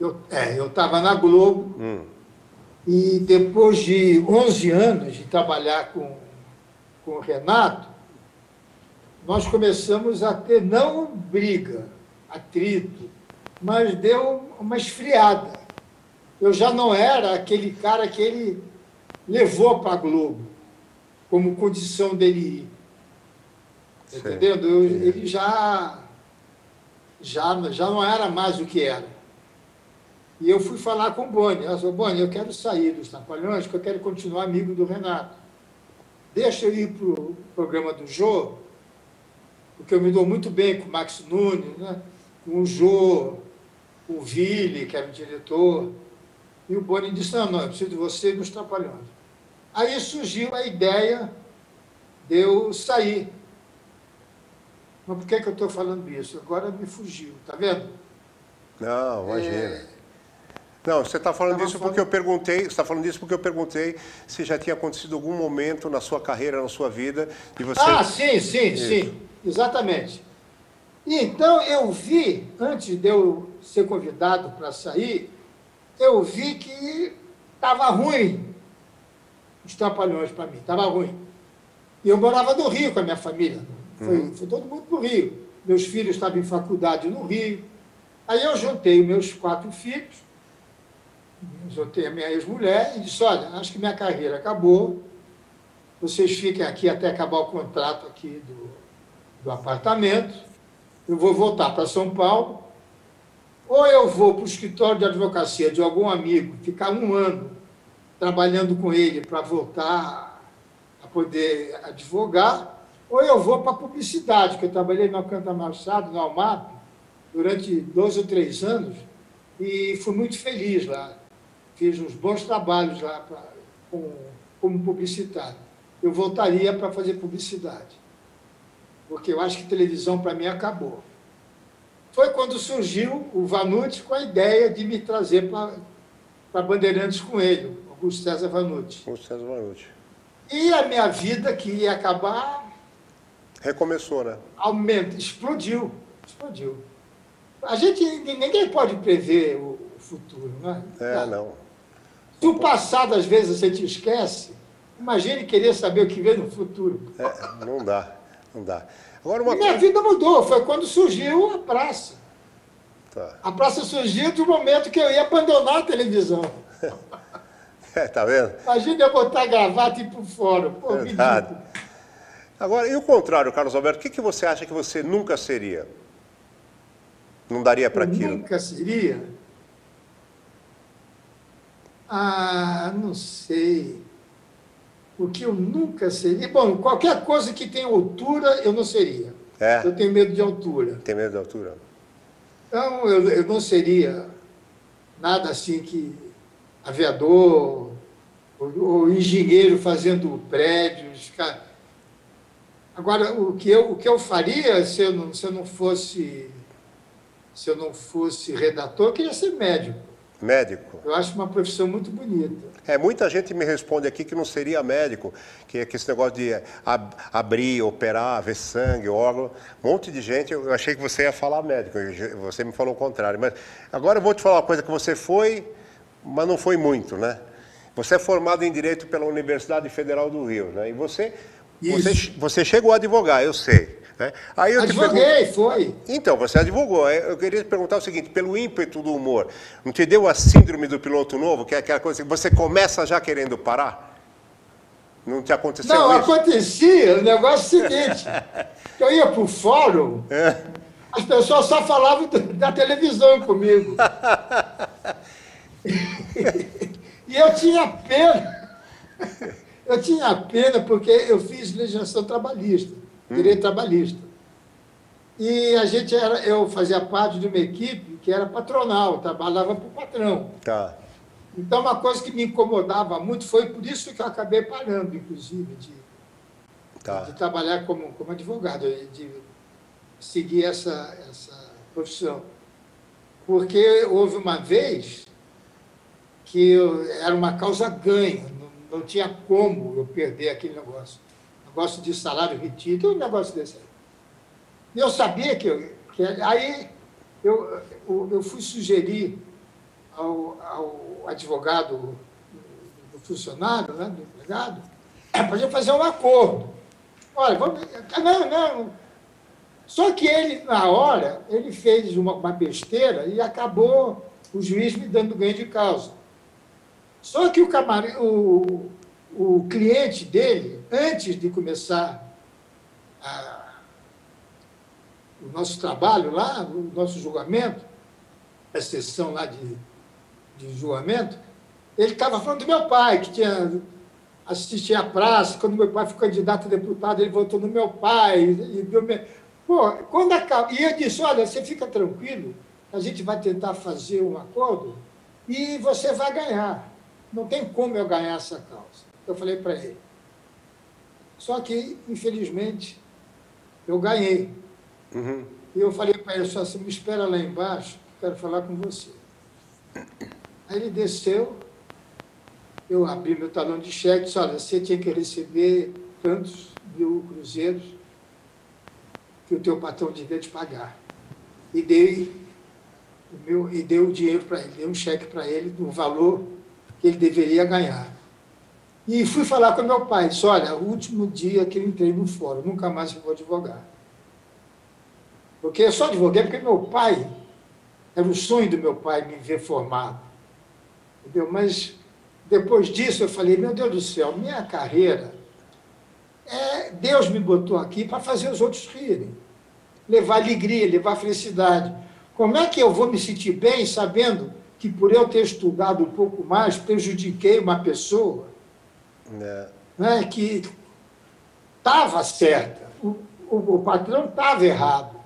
Speaker 2: Eu estava na Globo e depois de 11 anos de trabalhar com o Renato, nós começamos a ter, não briga, atrito, mas deu uma esfriada. Eu já não era aquele cara que ele levou para a Globo, como condição dele ir. Entendendo? Ele já não era mais o que era. E eu fui falar com o Boni. Eu falei, Boni, eu quero sair dos Trapalhões, porque eu quero continuar amigo do Renato. Deixa eu ir para o programa do Jô, porque eu me dou muito bem com o Max Nunes, né? Com o Jô, com o Ville, que era o diretor. E o Boni disse, não, eu preciso de você nos Trapalhões. Aí surgiu a ideia de eu sair. Mas por que eu estou falando isso? Agora me fugiu, tá vendo?
Speaker 1: Não, imagina. Não, você está falando disso porque eu perguntei, você está falando disso porque eu perguntei se já tinha acontecido algum momento na sua carreira, na sua vida, de você...
Speaker 2: Ah, sim, exatamente. E então eu vi, antes de eu ser convidado para sair, eu vi que estava ruim os Trapalhões para mim, estava ruim. E eu morava no Rio com a minha família. Foi todo mundo para o Rio. Meus filhos estavam em faculdade no Rio. Aí eu juntei meus 4 filhos, juntei a minha ex-mulher e disse, olha, acho que minha carreira acabou, vocês fiquem aqui até acabar o contrato aqui do apartamento, eu vou voltar para São Paulo, ou eu vou para o escritório de advocacia de algum amigo, ficar 1 ano trabalhando com ele para voltar a poder advogar, ou eu vou para a publicidade, que eu trabalhei no Alcântara Machado, no Almap, durante 2 ou 3 anos, e fui muito feliz lá. Fiz uns bons trabalhos lá como publicitário. Eu voltaria para fazer publicidade, porque eu acho que televisão, para mim, acabou. Foi quando surgiu o Vanucci com a ideia de me trazer para Bandeirantes com ele, Augusto César Vanucci.
Speaker 1: Augusto César Vanucci.
Speaker 2: E a minha vida, que ia acabar...
Speaker 1: Recomeçou, né?
Speaker 2: Explodiu. Ninguém pode prever o futuro, não é?
Speaker 1: Não.
Speaker 2: Se o passado, às vezes, você te esquece, imagine querer saber o que vem no futuro.
Speaker 1: Não dá. Agora,
Speaker 2: Minha vida mudou, foi quando surgiu a praça.
Speaker 1: Tá.
Speaker 2: A praça surgiu de um momento que eu ia abandonar a televisão.
Speaker 1: Tá vendo?
Speaker 2: Imagina eu botar a gravata e ir para o fórum. Pô,
Speaker 1: verdade. Agora, e o contrário, Carlos Alberto, o que você acha que você nunca seria? Não daria para aquilo?
Speaker 2: Nunca seria? Não sei. O que eu nunca seria? Bom, qualquer coisa que tenha altura, eu não seria. Eu tenho medo de altura.
Speaker 1: Tem medo de altura?
Speaker 2: Então, eu não seria nada assim que aviador ou engenheiro fazendo prédios. Agora, o que eu faria se eu não fosse redator, eu queria ser médico.
Speaker 1: Médico?
Speaker 2: Eu acho uma profissão muito bonita.
Speaker 1: Muita gente me responde aqui que não seria médico, que esse negócio de abrir, operar, ver sangue, órgão, um monte de gente, eu achei que você ia falar médico, você me falou o contrário. Mas agora eu vou te falar uma coisa que você foi, mas não foi muito, né? Você é formado em Direito pela Universidade Federal do Rio, né? E você chegou a advogar, eu sei. Né? Aí eu
Speaker 2: Advoguei, foi.
Speaker 1: Então, você advogou. Eu queria te perguntar o seguinte, pelo ímpeto do humor, não te deu a síndrome do piloto novo, que é aquela coisa que você começa já querendo parar? Não te aconteceu isso?
Speaker 2: Não, acontecia. O negócio é o seguinte, eu ia para o fórum, as pessoas só falavam da televisão comigo. E eu tinha pena. Eu tinha pena porque eu fiz legislação trabalhista, direito trabalhista. E eu fazia parte de uma equipe que era patronal, trabalhava para o patrão.
Speaker 1: Tá.
Speaker 2: Então, uma coisa que me incomodava muito foi por isso que eu acabei parando, inclusive,
Speaker 1: Tá.
Speaker 2: de trabalhar como advogado, de seguir essa profissão. Porque houve uma vez que era uma causa ganha, não tinha como eu perder aquele negócio. Negócio de salário retido, um negócio desse aí. E eu sabia aí eu fui sugerir ao advogado do funcionário, né, do empregado, para a gente fazer um acordo. Olha, vamos... Não. Só que ele, na hora, ele fez uma besteira e acabou o juiz me dando ganho de causa. Só que o cliente dele, antes de começar o nosso trabalho lá, o nosso julgamento, a sessão lá de julgamento, ele estava falando do meu pai, que tinha assistido à praça, quando meu pai foi candidato a deputado, ele votou no meu pai, e deu... Pô, quando acaba... E eu disse, olha, você fica tranquilo, a gente vai tentar fazer um acordo e você vai ganhar. Não tem como eu ganhar essa causa. Eu falei para ele. Só que, infelizmente, eu ganhei.
Speaker 1: Uhum.
Speaker 2: E eu falei para ele, só assim, me espera lá embaixo, quero falar com você. Aí ele desceu, eu abri meu talão de cheque e disse, olha, você tinha que receber tantos mil cruzeiros que o teu patrão devia te pagar. E dei o dinheiro para ele, dei um cheque para ele do valor que ele deveria ganhar. E fui falar com meu pai, disse, olha, o último dia que eu entrei no fórum, nunca mais eu vou advogar. Porque eu só advoguei porque meu pai, era o sonho do meu pai me ver formado. Entendeu? Mas depois disso eu falei, meu Deus do céu, minha carreira, Deus me botou aqui para fazer os outros rirem, levar alegria, levar felicidade. Como é que eu vou me sentir bem sabendo que por eu ter estudado um pouco mais, prejudiquei uma pessoa né, que estava certa, o patrão estava errado.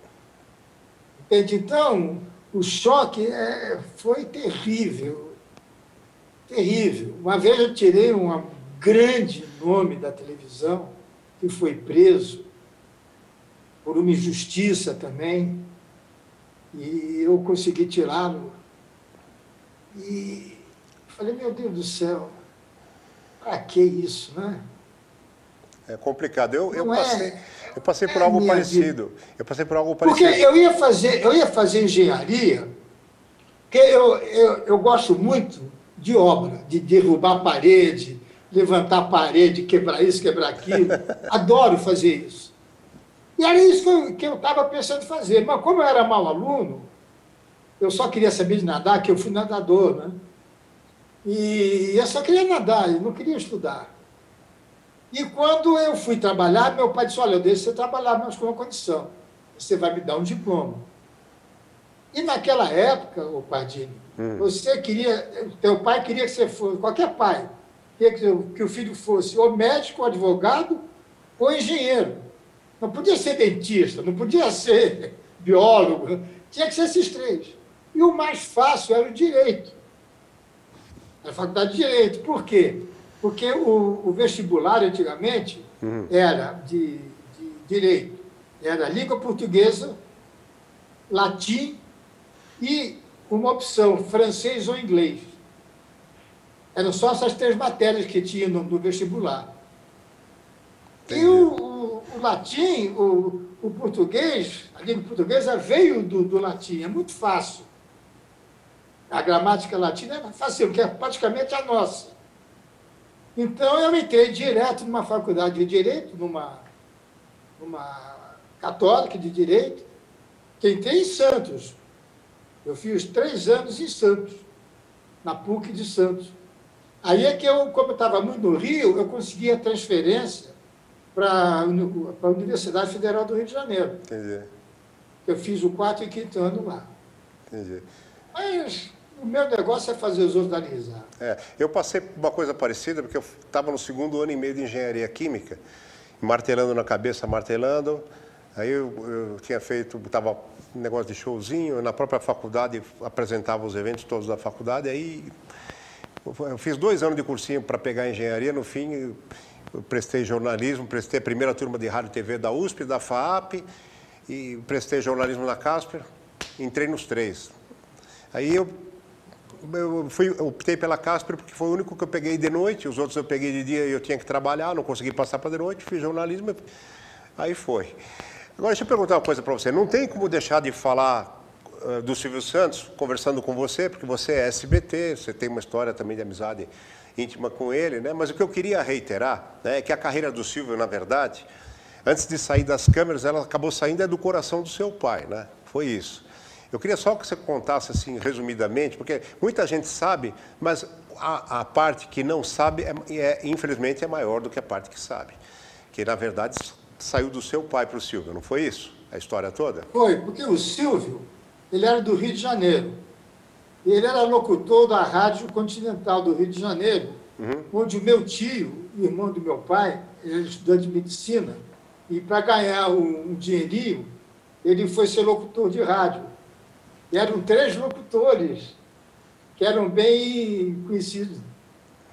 Speaker 2: Entende? Então, o choque foi terrível, terrível. Uma vez eu tirei um grande nome da televisão, que foi preso por uma injustiça também, e eu consegui tirá-lo. E falei, meu Deus do céu, para que isso, né?
Speaker 1: É complicado. Eu passei por
Speaker 2: é
Speaker 1: algo
Speaker 2: minha
Speaker 1: parecido.
Speaker 2: vida.
Speaker 1: Eu passei por algo
Speaker 2: Porque
Speaker 1: parecido.
Speaker 2: eu ia fazer engenharia, porque eu gosto muito de obra, de derrubar parede, levantar parede, quebrar isso, quebrar aquilo. Adoro fazer isso. E era isso que eu estava pensando em fazer. Mas como eu era mau aluno, eu só queria saber de nadar, que eu fui nadador, né? E eu só queria nadar, eu não queria estudar. E quando eu fui trabalhar, meu pai disse, olha, eu deixo você trabalhar, mas com uma condição. Você vai me dar um diploma. E naquela época, ô Pardini, teu pai queria que você fosse, qualquer pai, queria que o filho fosse ou médico, ou advogado, ou engenheiro. Não podia ser dentista, não podia ser biólogo, tinha que ser esses três. E o mais fácil era o direito. A faculdade de direito. Por quê? Porque o vestibular, antigamente, era de direito. Era língua portuguesa, latim e uma opção, francês ou inglês. Eram só essas três matérias que tinha no vestibular. Entendi. E o latim, o português, a língua portuguesa veio do latim, é muito fácil. A gramática latina é fácil, porque é praticamente a nossa. Então, eu entrei direto numa faculdade de Direito, numa católica de Direito, que entrei em Santos. Eu fiz 3 anos em Santos, na PUC de Santos. Aí é que como eu estava muito no Rio, eu consegui a transferência para a Universidade Federal do Rio de Janeiro.
Speaker 1: Entendi.
Speaker 2: Eu fiz o 4º e 5º ano lá.
Speaker 1: Entendi.
Speaker 2: Mas o meu negócio é fazer os outros darem risada.
Speaker 1: Eu passei por uma coisa parecida, porque eu estava no 2º ano e meio de engenharia química, martelando na cabeça, martelando. Aí eu tinha feito, estava um negócio de showzinho, na própria faculdade, apresentava os eventos todos da faculdade, aí eu fiz 2 anos de cursinho para pegar engenharia, no fim eu prestei jornalismo, prestei a primeira turma de rádio e TV da USP, da FAAP, e prestei jornalismo na Casper, entrei nos 3. Aí eu optei pela Casper porque foi o único que eu peguei de noite, os outros eu peguei de dia e eu tinha que trabalhar, não consegui passar para de noite, fiz jornalismo, aí foi. Agora, deixa eu perguntar uma coisa para você. Não tem como deixar de falar do Silvio Santos, conversando com você, porque você é SBT, você tem uma história também de amizade íntima com ele, né? Mas o que eu queria reiterar, né, é que a carreira do Silvio, na verdade, antes de sair das câmeras, ela acabou saindo do coração do seu pai, né? Foi isso. Eu queria só que você contasse, assim, resumidamente, porque muita gente sabe, mas a parte que não sabe, infelizmente, é maior do que a parte que sabe. Que, na verdade, saiu do seu pai para o Silvio, não foi isso? A história toda?
Speaker 2: Foi, porque o Silvio, ele era do Rio de Janeiro. Ele era locutor da Rádio Continental do Rio de Janeiro, onde o meu tio, irmão do meu pai, ele era estudante de medicina, e para ganhar um dinheirinho, ele foi ser locutor de rádio. E eram 3 locutores que eram bem conhecidos.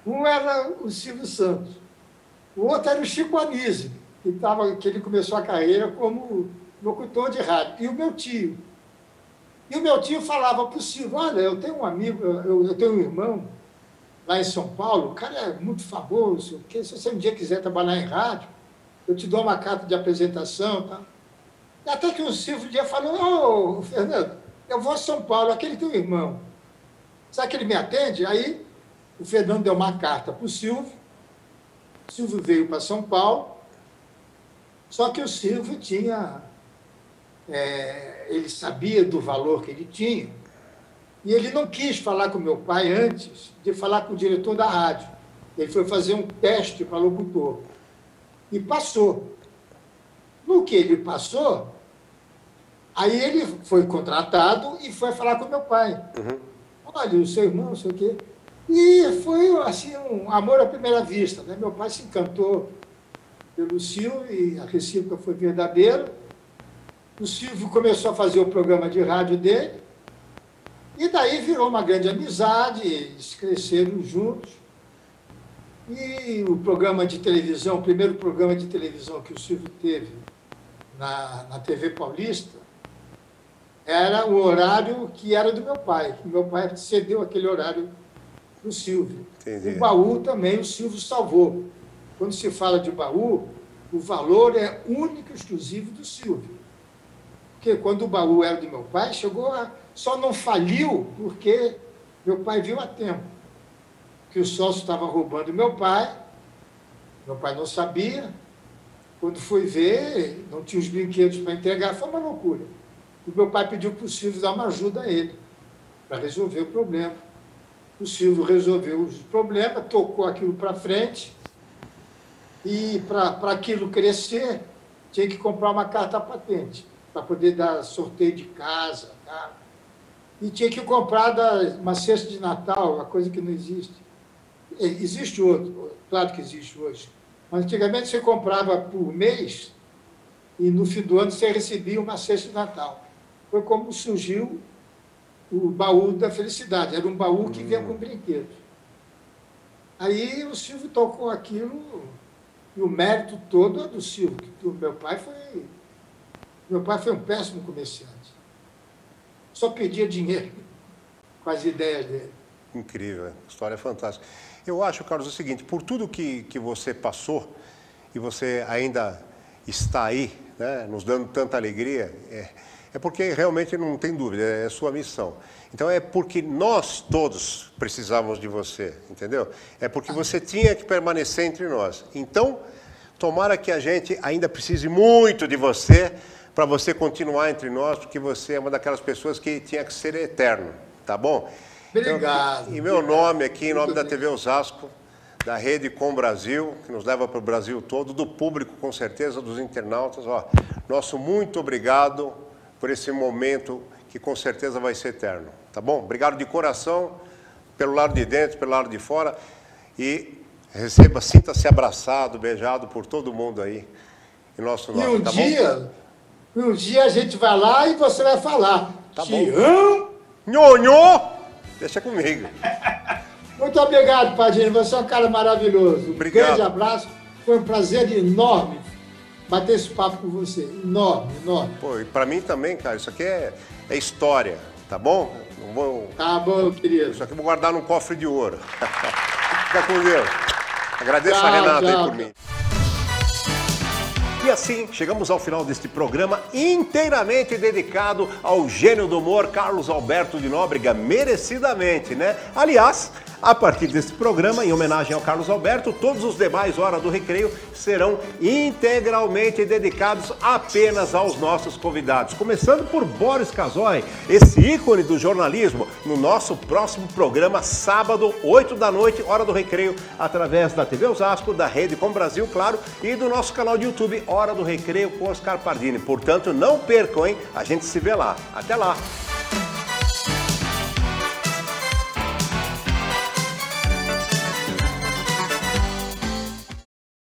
Speaker 2: Um era o Silvio Santos, o outro era o Chico Anísio, que ele começou a carreira como locutor de rádio, e o meu tio. E o meu tio falava para o Silvio, olha, eu tenho um amigo, eu tenho um irmão lá em São Paulo, o cara é muito famoso, que se você um dia quiser trabalhar em rádio, eu te dou uma carta de apresentação. Tá? E até que o Silvio um dia falou, ô, Fernando, eu vou a São Paulo, aquele teu irmão, sabe que ele me atende? Aí o Fernando deu uma carta para o Silvio veio para São Paulo, só que o Silvio tinha... ele sabia do valor que ele tinha, e ele não quis falar com meu pai antes de falar com o diretor da rádio. Ele foi fazer um teste para locutor. E passou. No que ele passou, aí ele foi contratado e foi falar com meu pai. Olha, o seu irmão, não sei o quê. E foi, assim, um amor à primeira vista, né? Meu pai se encantou pelo Silvio e a recíproca foi verdadeira. O Silvio começou a fazer o programa de rádio dele, e daí virou uma grande amizade, eles cresceram juntos. E o programa de televisão, o primeiro programa de televisão que o Silvio teve na TV Paulista, era o horário que era do meu pai. Meu pai cedeu aquele horário para o Silvio.
Speaker 1: Entendi.
Speaker 2: O baú também o Silvio salvou. Quando se fala de baú, o valor é único e exclusivo do Silvio. Porque quando o baú era do meu pai, só não faliu porque meu pai viu a tempo que o sócio estava roubando meu pai não sabia, quando foi ver, não tinha os brinquedos para entregar, foi uma loucura. O meu pai pediu para o Silvio dar uma ajuda a ele, para resolver o problema. O Silvio resolveu os problemas, tocou aquilo para frente, e para aquilo crescer, tinha que comprar uma carta patente, para poder dar sorteio de casa, tá? E tinha que comprar uma cesta de Natal, uma coisa que não existe. Existe outro, claro que existe hoje. Mas antigamente você comprava por mês e no fim do ano você recebia uma cesta de Natal. Foi como surgiu o baú da felicidade. Era um baú que vinha com brinquedos. Aí o Silvio tocou aquilo e o mérito todo é do Silvio. Que o meu pai foi um péssimo comerciante. Só pedia dinheiro com as ideias dele.
Speaker 1: Incrível, história fantástica. Eu acho, Carlos, o seguinte, por tudo que você passou e você ainda está aí, né, nos dando tanta alegria, é porque realmente não tem dúvida, é sua missão. Então é porque nós todos precisávamos de você, entendeu? É porque você tinha que permanecer entre nós. Então, tomara que a gente ainda precise muito de você, para você continuar entre nós, porque você é uma daquelas pessoas que tinha que ser eterno, tá bom?
Speaker 2: Obrigado.
Speaker 1: Então, em meu nome aqui, em nome da TV Osasco, da Rede Com Brasil, que nos leva para o Brasil todo, do público, com certeza, dos internautas, ó, nosso muito obrigado por esse momento que com certeza vai ser eterno, tá bom? Obrigado de coração, pelo lado de dentro, pelo lado de fora, e sinta-se abraçado, beijado por todo mundo aí, em nosso nome, tá bom?
Speaker 2: Um dia a gente vai lá e você vai falar.
Speaker 1: Tá
Speaker 2: Tião!
Speaker 1: Nhonhô! Deixa comigo.
Speaker 2: Muito obrigado, Pardini. Você é um cara maravilhoso.
Speaker 1: Obrigado.
Speaker 2: Um grande abraço. Foi um prazer enorme bater esse papo com você. Enorme, enorme.
Speaker 1: Pô, e pra mim também, cara, isso aqui é história, tá bom? Não vou...
Speaker 2: Tá bom, querido.
Speaker 1: Isso aqui eu vou guardar num cofre de ouro. Fica com Deus. Agradeço
Speaker 2: Tchau,
Speaker 1: a Renata aí
Speaker 2: tchau.
Speaker 1: por mim. E assim, chegamos ao final deste programa inteiramente dedicado ao gênio do humor Carlos Alberto de Nóbrega, merecidamente, né? Aliás, a partir deste programa, em homenagem ao Carlos Alberto, todos os demais Hora do Recreio serão integralmente dedicados apenas aos nossos convidados. Começando por Boris Casoy, esse ícone do jornalismo, no nosso próximo programa, sábado, 8 da noite, Hora do Recreio, através da TV Osasco, da Rede Com Brasil, claro, e do nosso canal de YouTube, Hora do Recreio com Oscar Pardini. Portanto, não percam, hein? A gente se vê lá. Até lá!